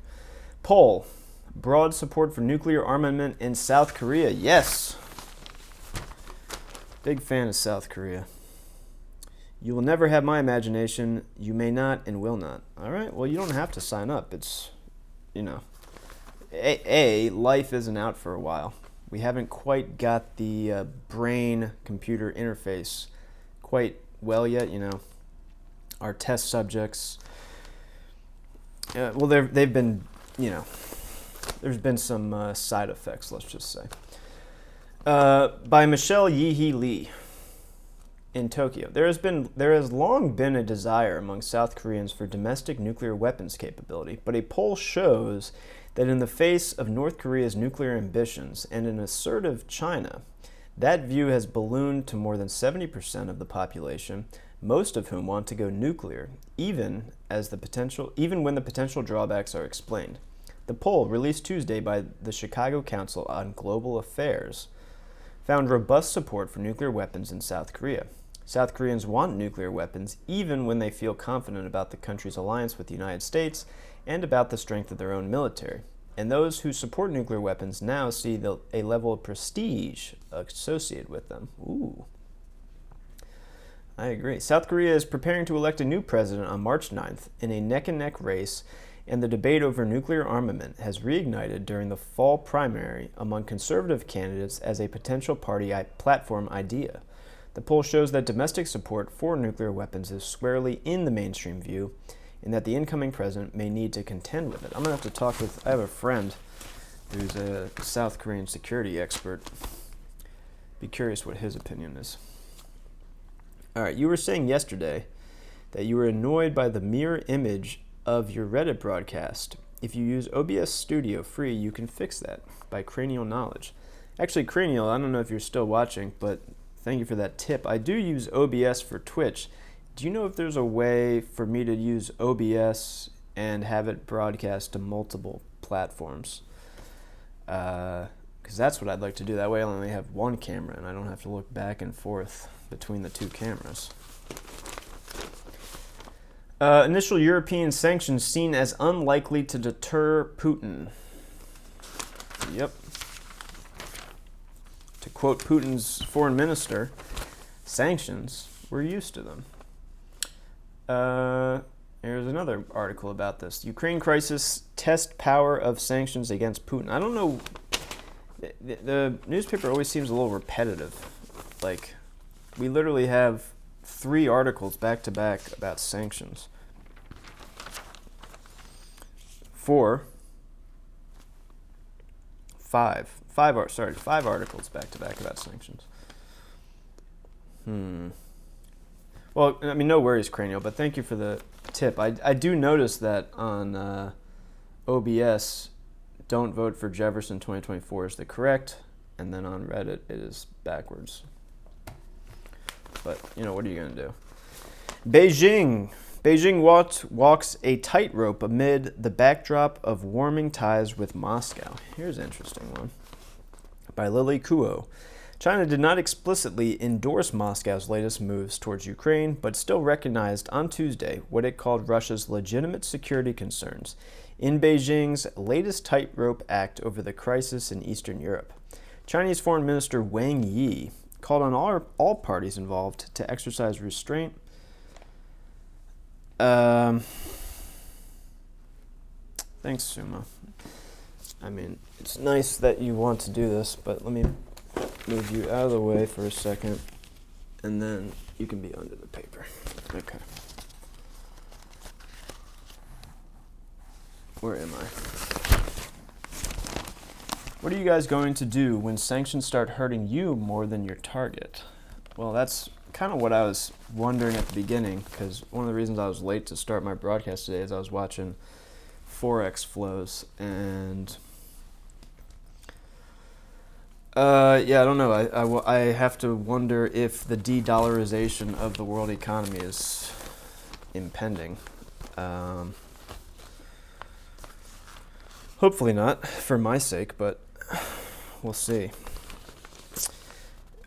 Poll. Broad support for nuclear armament in South Korea. Yes. Big fan of South Korea. You will never have my imagination. You may not and will not. All right. Well, you don't have to sign up. It's, life isn't out for a while. We haven't quite got the brain-computer interface quite well yet. Our test subjects. Well, they've been, there's been some side effects, let's just say. By Michelle Yi-hee Lee in Tokyo. There has long been a desire among South Koreans for domestic nuclear weapons capability, but a poll shows that in the face of North Korea's nuclear ambitions and an assertive China, that view has ballooned to more than 70% of the population, most of whom want to go nuclear, even when the potential drawbacks are explained. The poll, released Tuesday by the Chicago Council on Global Affairs, found robust support for nuclear weapons in South Korea. South Koreans want nuclear weapons even when they feel confident about the country's alliance with the United States and about the strength of their own military. And those who support nuclear weapons now see a level of prestige associated with them. Ooh. I agree. South Korea is preparing to elect a new president on March 9th in a neck-and-neck race, and the debate over nuclear armament has reignited during the fall primary among conservative candidates as a potential party platform idea. The poll shows that domestic support for nuclear weapons is squarely in the mainstream view, and that the incoming president may need to contend with it. I'm going to have to talk with, I have a friend who's a South Korean security expert. Be curious what his opinion is. All right, you were saying yesterday that you were annoyed by the mirror image of your Reddit broadcast. If you use OBS Studio free, you can fix that by Cranial Knowledge. Actually, Cranial, I don't know if you're still watching, but thank you for that tip. I do use OBS for Twitch. Do you know if there's a way for me to use OBS and have it broadcast to multiple platforms? Because that's what I'd like to do. That way I only have one camera and I don't have to look back and forth between the two cameras. Initial European sanctions seen as unlikely to deter Putin. Yep. To quote Putin's foreign minister, sanctions, we're used to them. Here's another article about this. Ukraine crisis, test power of sanctions against Putin. I don't know, the newspaper always seems a little repetitive. Like, we literally have 3 articles back to back about sanctions. 5 articles back to back about sanctions. Well, I mean, no worries, Cranial, but thank you for the tip. I do notice that on OBS, don't vote for Jefferson 2024 is the correct, and then on Reddit it is backwards. But, you know, what are you going to do? Beijing walks a tightrope amid the backdrop of warming ties with Moscow. Here's an interesting one. By Lily Kuo. China did not explicitly endorse Moscow's latest moves towards Ukraine, but still recognized on Tuesday what it called Russia's legitimate security concerns in Beijing's latest tightrope act over the crisis in Eastern Europe. Chinese Foreign Minister Wang Yi called on all parties involved to exercise restraint. Thanks, Suma. I mean, it's nice that you want to do this, but let me move you out of the way for a second, and then you can be under the paper. Okay. Where am I? What are you guys going to do when sanctions start hurting you more than your target? Well, that's kind of what I was wondering at the beginning, because one of the reasons I was late to start my broadcast today is I was watching Forex flows, and I don't know. I have to wonder if the de-dollarization of the world economy is impending. Hopefully not, for my sake, but we'll see.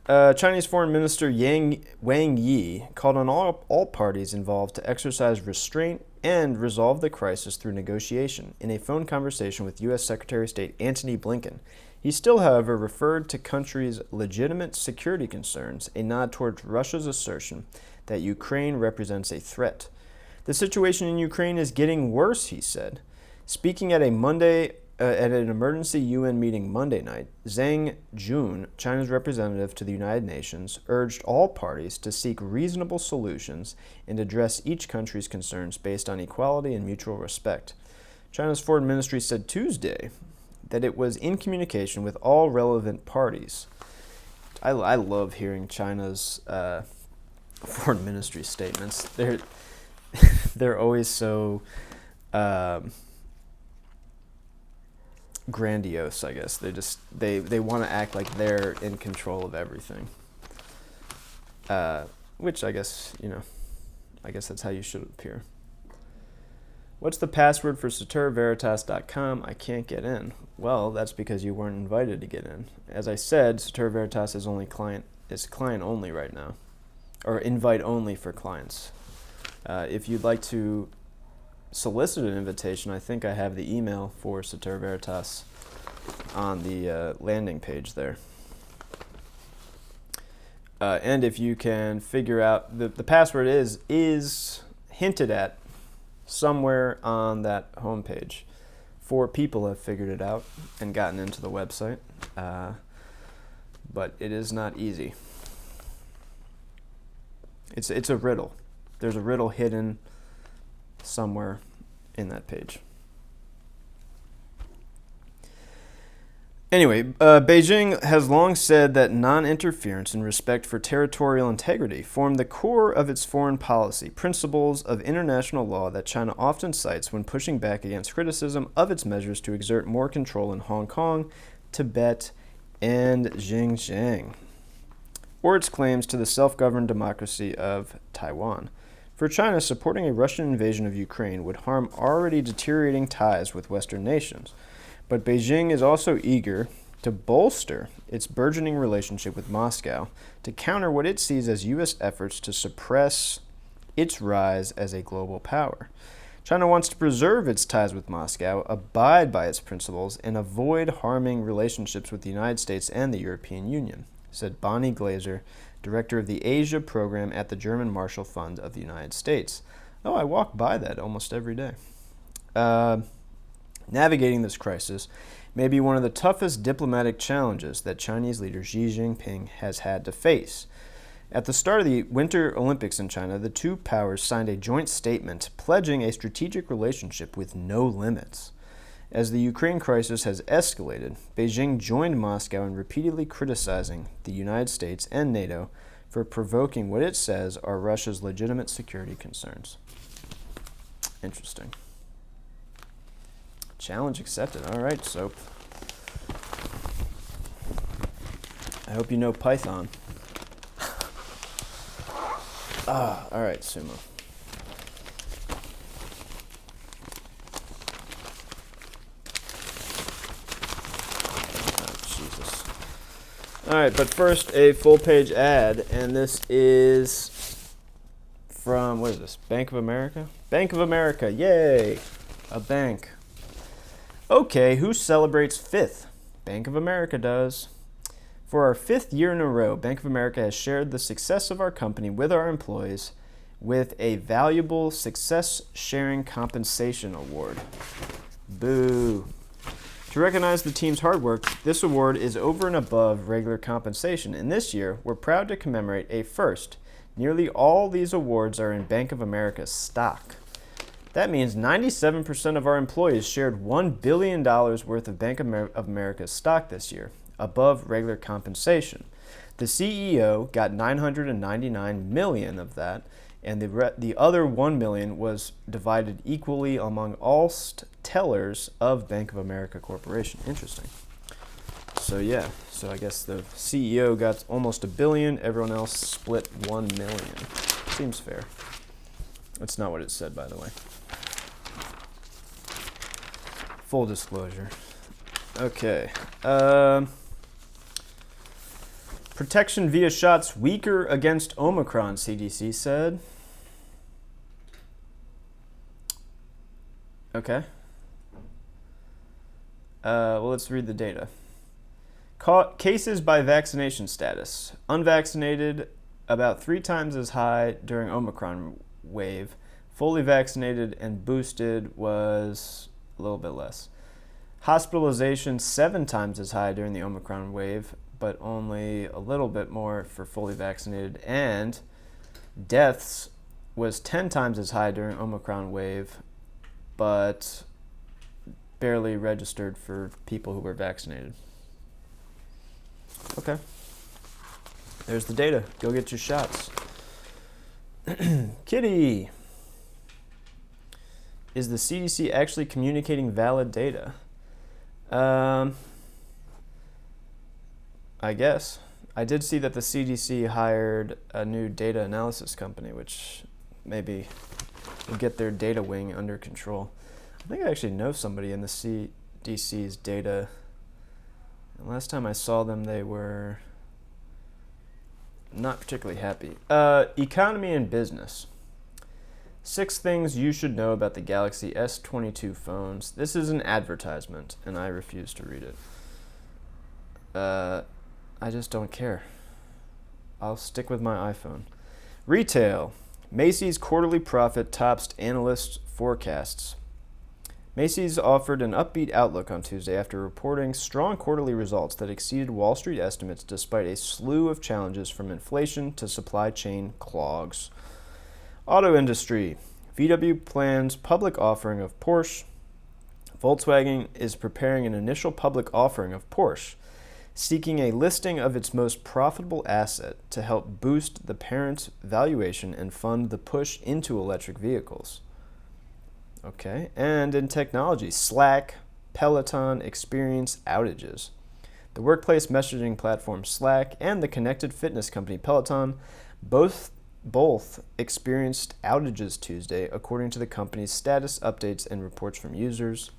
Chinese Foreign Minister Wang Yi called on all parties involved to exercise restraint and resolve the crisis through negotiation in a phone conversation with U.S. Secretary of State Antony Blinken. He still, however, referred to country's legitimate security concerns, a nod towards Russia's assertion that Ukraine represents a threat. The situation in Ukraine is getting worse, he said. Speaking at an emergency UN meeting Monday night, Zhang Jun, China's representative to the United Nations, urged all parties to seek reasonable solutions and address each country's concerns based on equality and mutual respect. China's foreign ministry said Tuesday that it was in communication with all relevant parties. I love hearing China's foreign ministry statements. They're always so grandiose, I guess. They want to act like they're in control of everything, which I guess, I guess that's how you should appear. What's the password for saturveritas.com? I can't get in. Well, that's because you weren't invited to get in. As I said, Satur Veritas is client only right now, or invite only for clients. If you'd like to solicit an invitation, I think I have the email for Satur Veritas on the landing page there. And if you can figure out, the password is hinted at somewhere on that homepage. 4 people have figured it out and gotten into the website, but it is not easy. It's a riddle. There's a riddle hidden somewhere in that page. Anyway, Beijing has long said that non-interference and respect for territorial integrity form the core of its foreign policy, principles of international law that China often cites when pushing back against criticism of its measures to exert more control in Hong Kong, Tibet, and Xinjiang, or its claims to the self-governed democracy of Taiwan. For China, supporting a Russian invasion of Ukraine would harm already deteriorating ties with Western nations. But Beijing is also eager to bolster its burgeoning relationship with Moscow to counter what it sees as U.S. efforts to suppress its rise as a global power. China wants to preserve its ties with Moscow, abide by its principles, and avoid harming relationships with the United States and the European Union, said Bonnie Glaser, director of the Asia program at the German Marshall Fund of the United States. Oh, I walk by that almost every day. Navigating this crisis may be one of the toughest diplomatic challenges that Chinese leader Xi Jinping has had to face. At the start of the Winter Olympics in China, the two powers signed a joint statement pledging a strategic relationship with no limits. As the Ukraine crisis has escalated, Beijing joined Moscow in repeatedly criticizing the United States and NATO for provoking what it says are Russia's legitimate security concerns. Interesting. Challenge accepted. All right, Soap. I hope you know Python. All right, Sumo. Oh, Jesus. All right, but first, a full-page ad, and this is from, what is this, Bank of America? Bank of America, yay! A bank. Okay, who celebrates 5th? Bank of America does. For our 5th year in a row, Bank of America has shared the success of our company with our employees with a valuable Success Sharing Compensation Award. Boo. To recognize the team's hard work, this award is over and above regular compensation, and this year, we're proud to commemorate a first. Nearly all these awards are in Bank of America stock. That means 97% of our employees shared $1 billion worth of Bank of America's stock this year, above regular compensation. The CEO got $999 million of that, and the other $1 million was divided equally among all tellers of Bank of America Corporation. Interesting. So yeah, so I guess the CEO got almost $1 billion, everyone else split $1 million. Seems fair. That's not what it said, by the way. Full disclosure. Okay. Protection via shots weaker against Omicron, CDC said. Okay. Well, let's read the data. Cases by vaccination status. Unvaccinated, about 3 times as high during Omicron wave. Fully vaccinated and boosted was a little bit less. Hospitalization 7 times as high during the Omicron wave, but only a little bit more for fully vaccinated. And deaths was 10 times as high during Omicron wave, but barely registered for people who were vaccinated. Okay. There's the data. Go get your shots. Kitty. Is the CDC actually communicating valid data? I guess. I did see that the CDC hired a new data analysis company, which maybe we'll get their data wing under control. I think I actually know somebody in the CDC's data. And last time I saw them, they were not particularly happy. Economy and business. 6 things you should know about the Galaxy S22 phones. This is an advertisement, and I refuse to read it. I just don't care. I'll stick with my iPhone. Retail. Macy's quarterly profit tops analysts' forecasts. Macy's offered an upbeat outlook on Tuesday after reporting strong quarterly results that exceeded Wall Street estimates despite a slew of challenges from inflation to supply chain clogs. Auto industry. VW plans public offering of Porsche. Volkswagen is preparing an initial public offering of Porsche, seeking a listing of its most profitable asset to help boost the parent's valuation and fund the push into electric vehicles. Okay, and in technology, Slack, Peloton experience outages. The workplace messaging platform Slack and the connected fitness company Peloton both experienced outages Tuesday, according to the company's status updates and reports from users.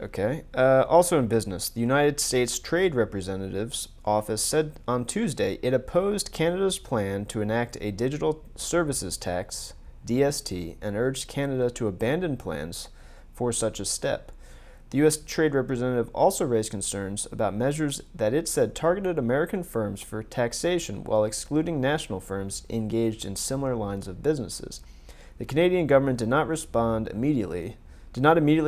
Okay. Also in business, the United States Trade Representative's office said on Tuesday it opposed Canada's plan to enact a digital services tax, DST, and urged Canada to abandon plans for such a step. The U.S. Trade Representative also raised concerns about measures that it said targeted American firms for taxation while excluding national firms engaged in similar lines of businesses. The Canadian government did not immediately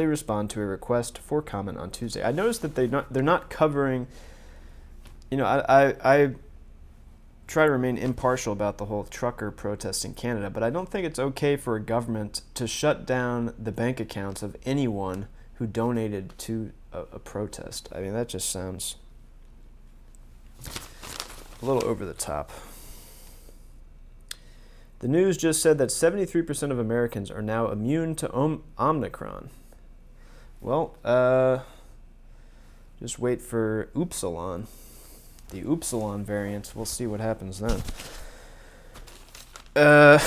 respond to a request for comment on Tuesday. I noticed that they're not covering. I try to remain impartial about the whole trucker protest in Canada, but I don't think it's okay for a government to shut down the bank accounts of anyone who donated to a protest. I mean, that just sounds a little over the top. The news just said that 73% of Americans are now immune to Omicron. Well, just wait for Upsilon, the Upsilon variant. We'll see what happens then. But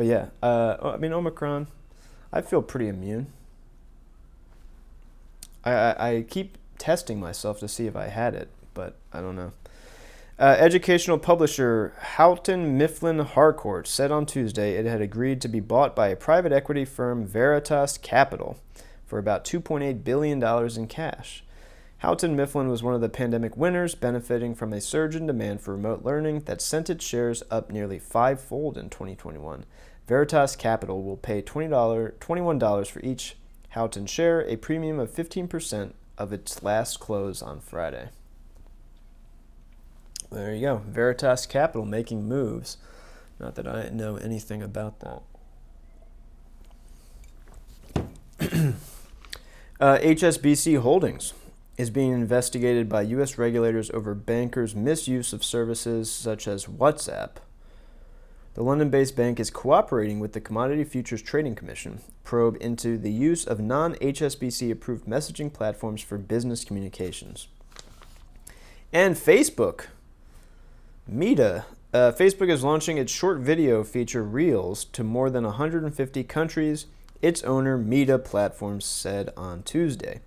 yeah, I mean, Omicron, I feel pretty immune. I keep testing myself to see if I had it, but I don't know. Educational publisher Houghton Mifflin Harcourt said on Tuesday it had agreed to be bought by a private equity firm, Veritas Capital, for about $2.8 billion in cash. Houghton Mifflin was one of the pandemic winners, benefiting from a surge in demand for remote learning that sent its shares up nearly 5-fold in 2021. Veritas Capital will pay $21 for each Houghton share, a premium of 15% of its last close on Friday. There you go. Veritas Capital making moves. Not that I know anything about that. HSBC Holdings is being investigated by U.S. regulators over bankers' misuse of services such as WhatsApp. The London-based bank is cooperating with the Commodity Futures Trading Commission probe into the use of non-HSBC-approved messaging platforms for business communications. And Facebook. Meta. Facebook is launching its short video feature Reels to more than 150 countries, its owner Meta Platforms said on Tuesday.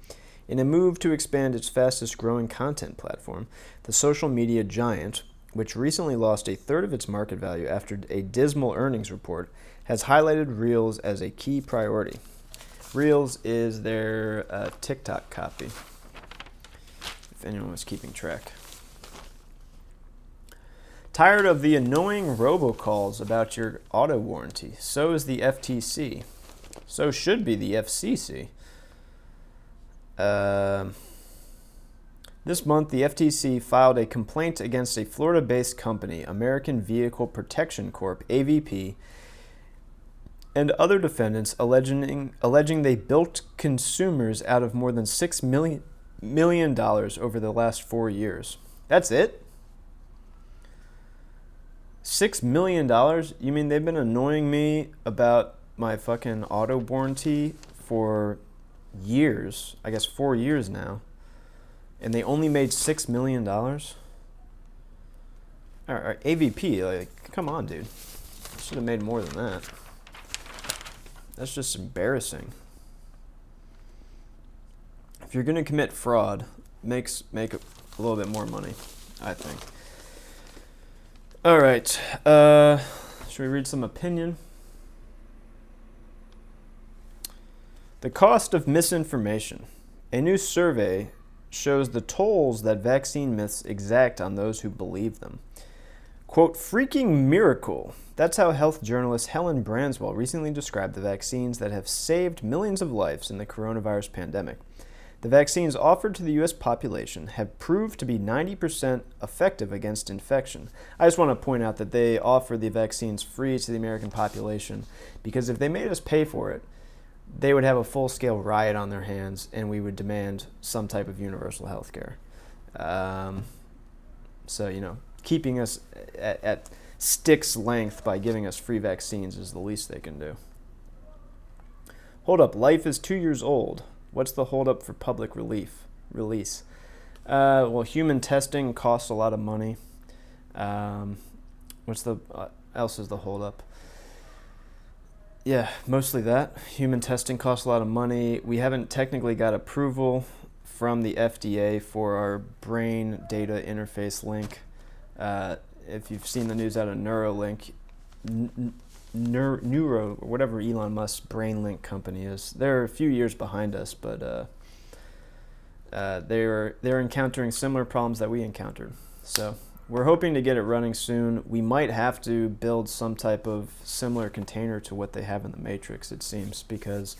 In a move to expand its fastest-growing content platform, the social media giant, which recently lost a third of its market value after a dismal earnings report, has highlighted Reels as a key priority. Reels is their TikTok copy, if anyone was keeping track. Tired of the annoying robocalls about your auto warranty? So is the FTC. So should be the FCC. This month, the FTC filed a complaint against a Florida-based company, American Vehicle Protection Corp., AVP, and other defendants alleging they bilked consumers out of more than $6 million over the last 4 years. That's it? $6 million? You mean they've been annoying me about my fucking auto warranty for years? I guess 4 years now. And they only made $6 million? All right, AVP, like, come on, dude. Should have made more than that. That's just embarrassing. If you're going to commit fraud, make a little bit more money, I think. All right. Should we read some opinion? The cost of misinformation. A new survey shows the tolls that vaccine myths exact on those who believe them. Quote, freaking miracle. That's how health journalist Helen Branswell recently described the vaccines that have saved millions of lives in the coronavirus pandemic. The vaccines offered to the U.S. population have proved to be 90% effective against infection. I just want to point out that they offer the vaccines free to the American population because if they made us pay for it, they would have a full-scale riot on their hands and we would demand some type of universal health care. So, keeping us at stick's length by giving us free vaccines is the least they can do. Hold up, life is 2 years old. What's the holdup for public release? Well, human testing costs a lot of money. What's else is the holdup? Yeah, mostly that. Human testing costs a lot of money. We haven't technically got approval from the FDA for our brain data interface link. If you've seen the news out of Neuralink, Neuro, or whatever Elon Musk's BrainLink company is, they're a few years behind us, but they're encountering similar problems that we encountered. So we're hoping to get it running soon. We might have to build some type of similar container to what they have in the Matrix, it seems, because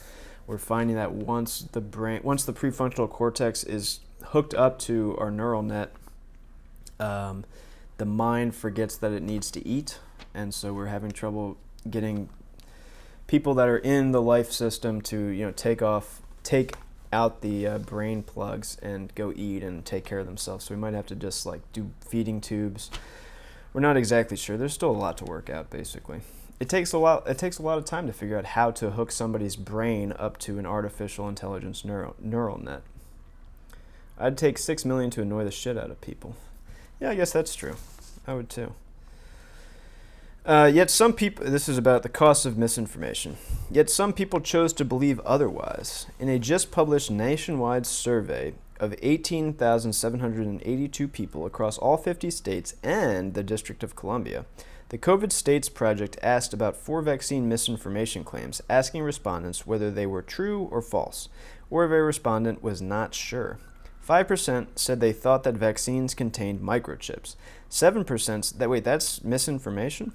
we're finding that once the prefrontal cortex is hooked up to our neural net, the mind forgets that it needs to eat, and so we're having trouble getting people that are in the life system to take out the brain plugs and go eat and take care of themselves. So we might have to just do feeding tubes. We're not exactly sure. There's still a lot to work out. Basically, it takes a lot of time to figure out how to hook somebody's brain up to an artificial intelligence neural net. I'd take 6 million to annoy the shit out of people. Yeah, I guess that's true. I would too. Yet some people, this is about the cost of misinformation. Yet some people chose to believe otherwise. In a just published nationwide survey of 18,782 people across all 50 states and the District of Columbia, the COVID States Project asked about 4 vaccine misinformation claims, asking respondents whether they were true or false, or if a respondent was not sure. 5% said they thought that vaccines contained microchips. 7% that, wait, that's misinformation?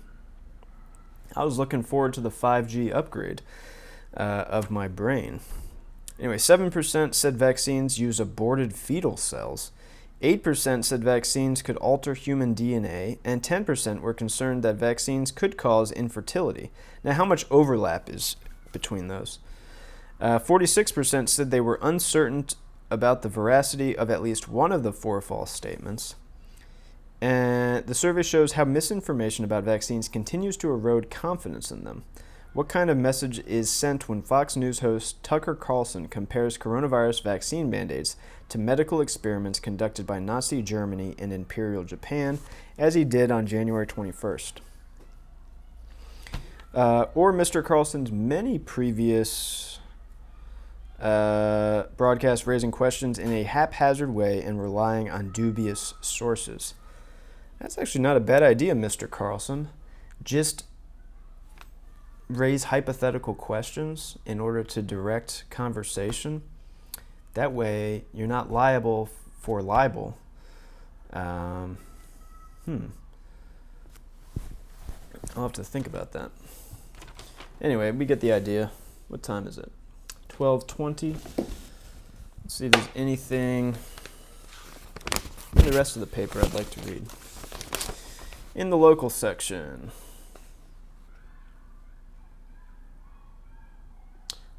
I was looking forward to the 5G upgrade of my brain. Anyway, 7% said vaccines use aborted fetal cells. 8% said vaccines could alter human DNA, and 10% were concerned that vaccines could cause infertility. Now, how much overlap is between those? 46% said they were uncertain about the veracity of at least one of the 4 false statements. And the survey shows how misinformation about vaccines continues to erode confidence in them. What kind of message is sent when Fox News host Tucker Carlson compares coronavirus vaccine mandates to medical experiments conducted by Nazi Germany and Imperial Japan, as he did on January 21st? Or Mr. Carlson's many previous broadcasts raising questions in a haphazard way and relying on dubious sources. That's actually not a bad idea, Mr. Carlson. Just raise hypothetical questions in order to direct conversation. That way, you're not liable for libel. I'll have to think about that. Anyway, we get the idea. What time is it? 12:20. Let's see if there's anything in the rest of the paper I'd like to read. In the local section,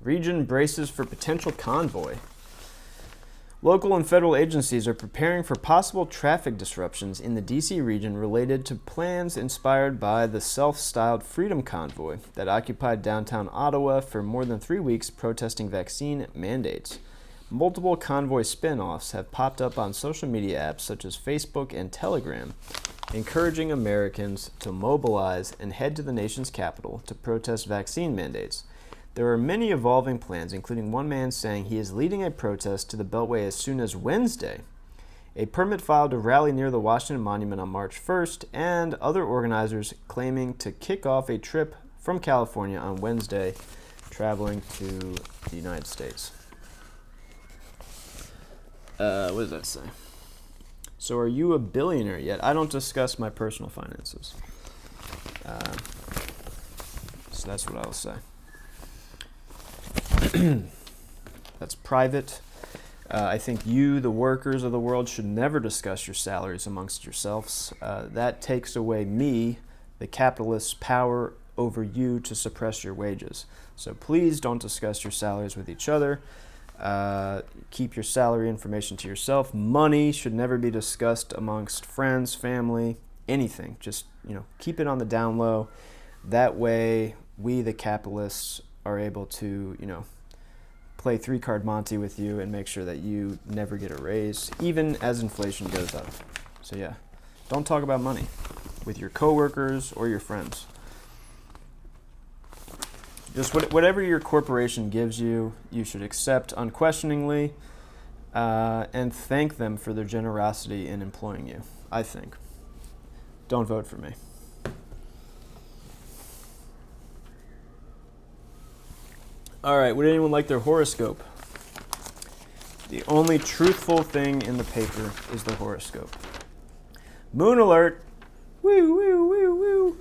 region braces for potential convoy. Local and federal agencies are preparing for possible traffic disruptions in the D.C. region related to plans inspired by the self-styled Freedom Convoy that occupied downtown Ottawa for more than 3 weeks protesting vaccine mandates. Multiple convoy spin-offs have popped up on social media apps such as Facebook and Telegram, encouraging Americans to mobilize and head to the nation's capital to protest vaccine mandates. There are many evolving plans, including one man saying he is leading a protest to the Beltway as soon as Wednesday. A permit filed to rally near the Washington Monument on March 1st, and other organizers claiming to kick off a trip from California on Wednesday, traveling to the United States. What does that say? So are you a billionaire yet? I don't discuss my personal finances. So that's what I'll say. That's private. I think you, the workers of the world, should never discuss your salaries amongst yourselves. That takes away me, the capitalist's power over you to suppress your wages. So please don't discuss your salaries with each other. Keep your salary information to yourself. Money should never be discussed amongst friends, family, anything. Just, keep it on the down low. That way, we, the capitalists, are able to, play three-card Monte with you and make sure that you never get a raise, even as inflation goes up. So yeah, don't talk about money with your coworkers or your friends. Just whatever your corporation gives you, you should accept unquestioningly and thank them for their generosity in employing you, I think. Don't vote for me. All right, would anyone like their horoscope? The only truthful thing in the paper is the horoscope. Moon alert. Woo, woo, woo, woo.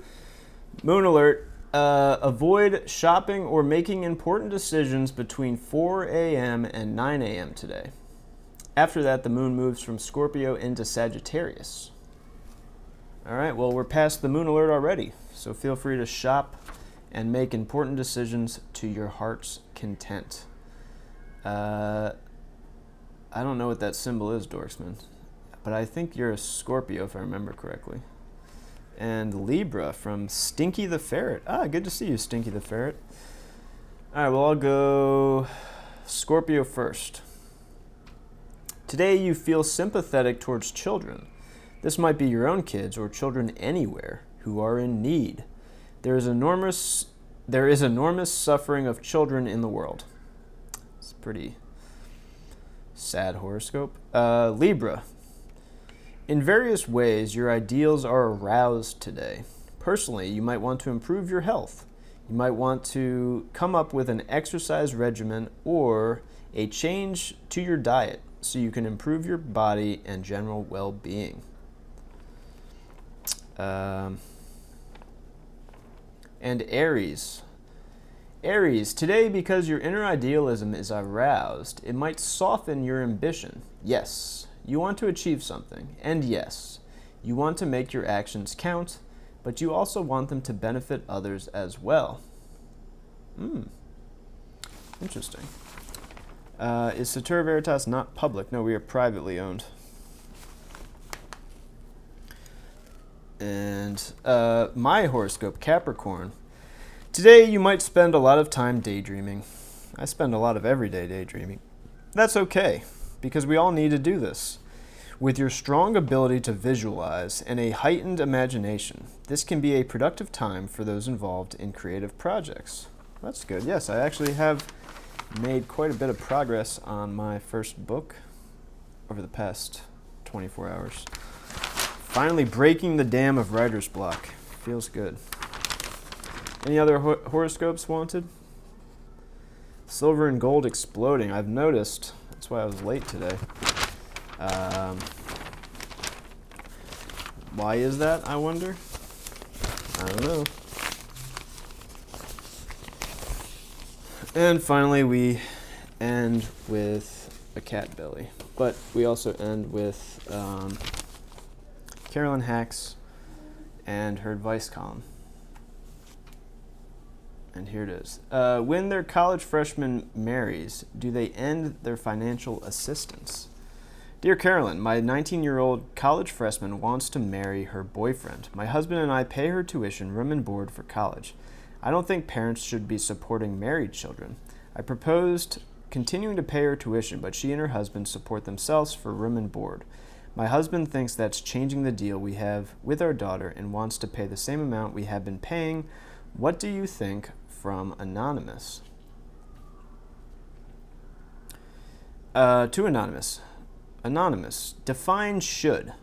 Moon alert. Avoid shopping or making important decisions between 4 a.m. and 9 a.m. today. After that, the moon moves from Scorpio into Sagittarius. All right, well, we're past the moon alert already, so feel free to shop and make important decisions to your heart's content. I don't know what that symbol is, Dorksman, but I think you're a Scorpio if I remember correctly. And Libra from Stinky the Ferret. Good to see you, Stinky the Ferret. All right, well, I'll go Scorpio first. Today you feel sympathetic towards children. This might be your own kids or children anywhere who are in need. There is enormous suffering of children in the world. It's a pretty sad horoscope. Libra. In various ways, your ideals are aroused today. Personally, you might want to improve your health. You might want to come up with an exercise regimen or a change to your diet so you can improve your body and general well-being. And Aries. Aries, today because your inner idealism is aroused, it might soften your ambition. Yes, you want to achieve something. And yes, you want to make your actions count, but you also want them to benefit others as well. Interesting. Is Satura Veritas not public? No, we are privately owned. And my horoscope, Capricorn. Today you might spend a lot of time daydreaming. I spend a lot of everyday daydreaming. That's okay, because we all need to do this. With your strong ability to visualize and a heightened imagination, this can be a productive time for those involved in creative projects. That's good. Yes, I actually have made quite a bit of progress on my first book over the past 24 hours. Finally breaking the dam of writer's block. Feels good. Any other horoscopes wanted? Silver and gold exploding. I've noticed. That's why I was late today. Why is that, I wonder? I don't know. And finally, we end with a cat belly. But we also end with Carolyn Hacks and her advice column. And here it is. When their college freshman marries, do they end their financial assistance? Dear Carolyn, my 19-year-old college freshman wants to marry her boyfriend. My husband and I pay her tuition, room and board for college. I don't think parents should be supporting married children. I proposed continuing to pay her tuition, but she and her husband support themselves for room and board. My husband thinks that's changing the deal we have with our daughter and wants to pay the same amount we have been paying. What do you think?" From Anonymous. To Anonymous. Anonymous, define should.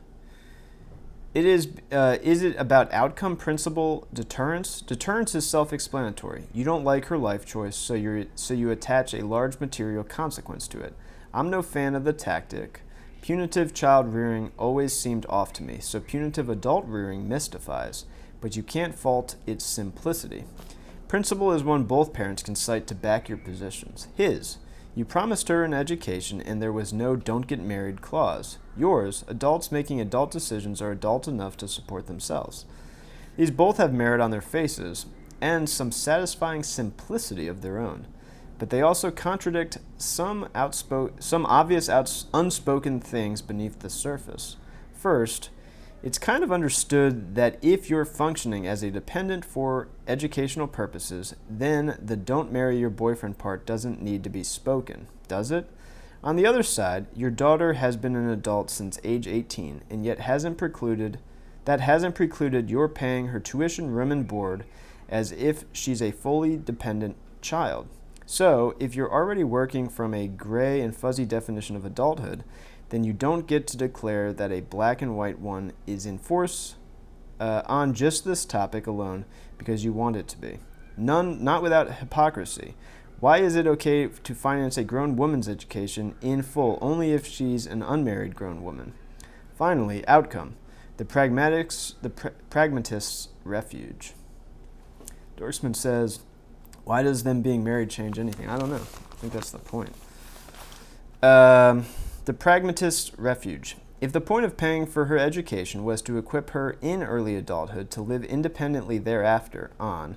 Is it about outcome, principle, deterrence? Deterrence is self-explanatory. You don't like her life choice, so you attach a large material consequence to it. I'm no fan of the tactic. Punitive child rearing always seemed off to me, so punitive adult rearing mystifies, but you can't fault its simplicity. Principle is one both parents can cite to back your positions. His: you promised her an education, and there was no "don't get married" clause. Yours: adults making adult decisions are adult enough to support themselves. These both have merit on their faces, and some satisfying simplicity of their own. But they also contradict some obvious unspoken things beneath the surface. First, it's kind of understood that if you're functioning as a dependent for educational purposes, then the "don't marry your boyfriend" part doesn't need to be spoken, does it? On the other side, your daughter has been an adult since age 18, and yet hasn't precluded your paying her tuition, room, and board as if she's a fully dependent child. So, if you're already working from a gray and fuzzy definition of adulthood, then you don't get to declare that a black and white one is in force on just this topic alone because you want it to be. Not without hypocrisy. Why is it okay to finance a grown woman's education in full only if she's an unmarried grown woman? Finally, outcome. The pragmatist's refuge. Dorksman says, why does them being married change anything? I don't know. I think that's the point. The pragmatist's refuge. If the point of paying for her education was to equip her in early adulthood to live independently thereafter on,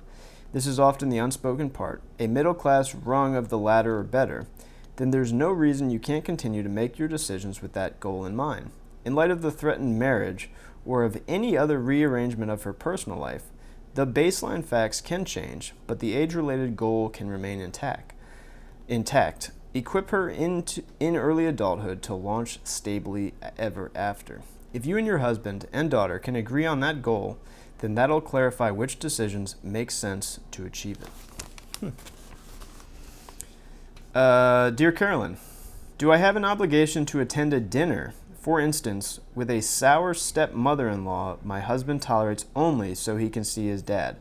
this is often the unspoken part, a middle-class rung of the ladder or better, then there's no reason you can't continue to make your decisions with that goal in mind. In light of the threatened marriage, or of any other rearrangement of her personal life, the baseline facts can change, but the age-related goal can remain intact. Equip her in early adulthood to launch stably ever after. If you and your husband and daughter can agree on that goal, then that'll clarify which decisions make sense to achieve it. Dear Carolyn, do I have an obligation to attend a dinner, for instance, with a sour stepmother-in-law my husband tolerates only so he can see his dad?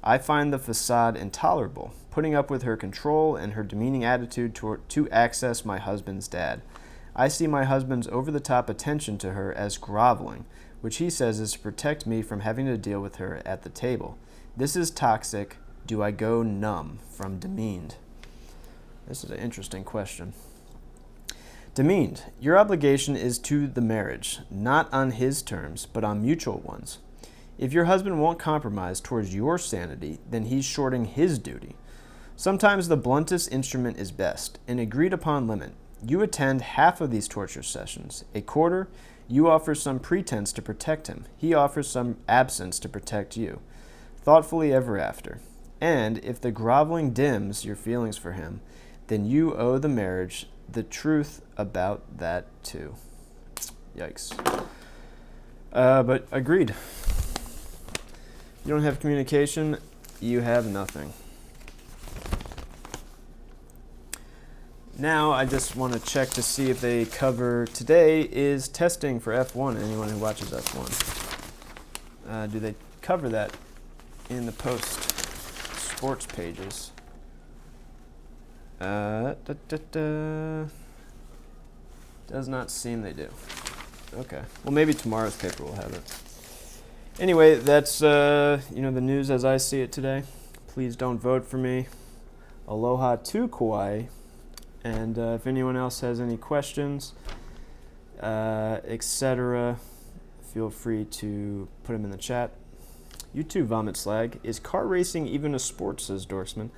I find the facade intolerable, putting up with her control and her demeaning attitude to access my husband's dad. I see my husband's over-the-top attention to her as groveling, which he says is to protect me from having to deal with her at the table. This is toxic. Do I go numb? From Demeaned. This is an interesting question. Demeaned, your obligation is to the marriage, not on his terms, but on mutual ones. If your husband won't compromise towards your sanity, then he's shorting his duty. Sometimes the bluntest instrument is best, an agreed-upon limit. You attend half of these torture sessions. A quarter, you offer some pretense to protect him. He offers some absence to protect you. Thoughtfully ever after. And if the groveling dims your feelings for him, then you owe the marriage the truth about that too. Yikes. But agreed. You don't have communication, you have nothing. Now I just want to check to see if they cover today is testing for F1, anyone who watches F1. Do they cover that in the post sports pages? Does not seem they do. Okay. Well, maybe tomorrow's paper will have it. Anyway, that's the news as I see it today. Please don't vote for me. Aloha to Kauai. And if anyone else has any questions, etc., feel free to put them in the chat. You too, Vomit Slag. Is car racing even a sport, says Dorksman.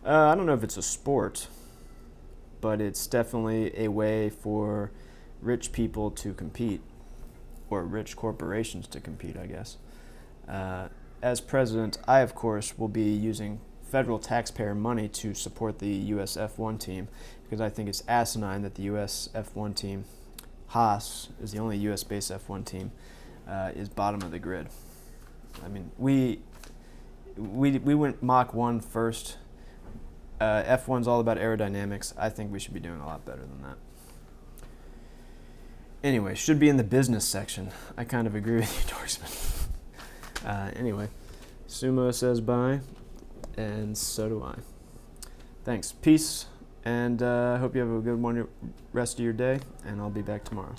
I don't know if it's a sport, but it's definitely a way for rich people to compete, or rich corporations to compete, I guess. As president, I, of course, will be using federal taxpayer money to support the U.S. F1 team, because I think it's asinine that the U.S. F1 team Haas is the only U.S.-based F1 team, is bottom of the grid. I mean, we went Mach 1 first. F1's all about aerodynamics. I think we should be doing a lot better than that. Anyway, should be in the business section. I kind of agree with you, Dorksman. Anyway, Sumo says bye, and so do I. Thanks. Peace, and I hope you have a good rest of your day, and I'll be back tomorrow.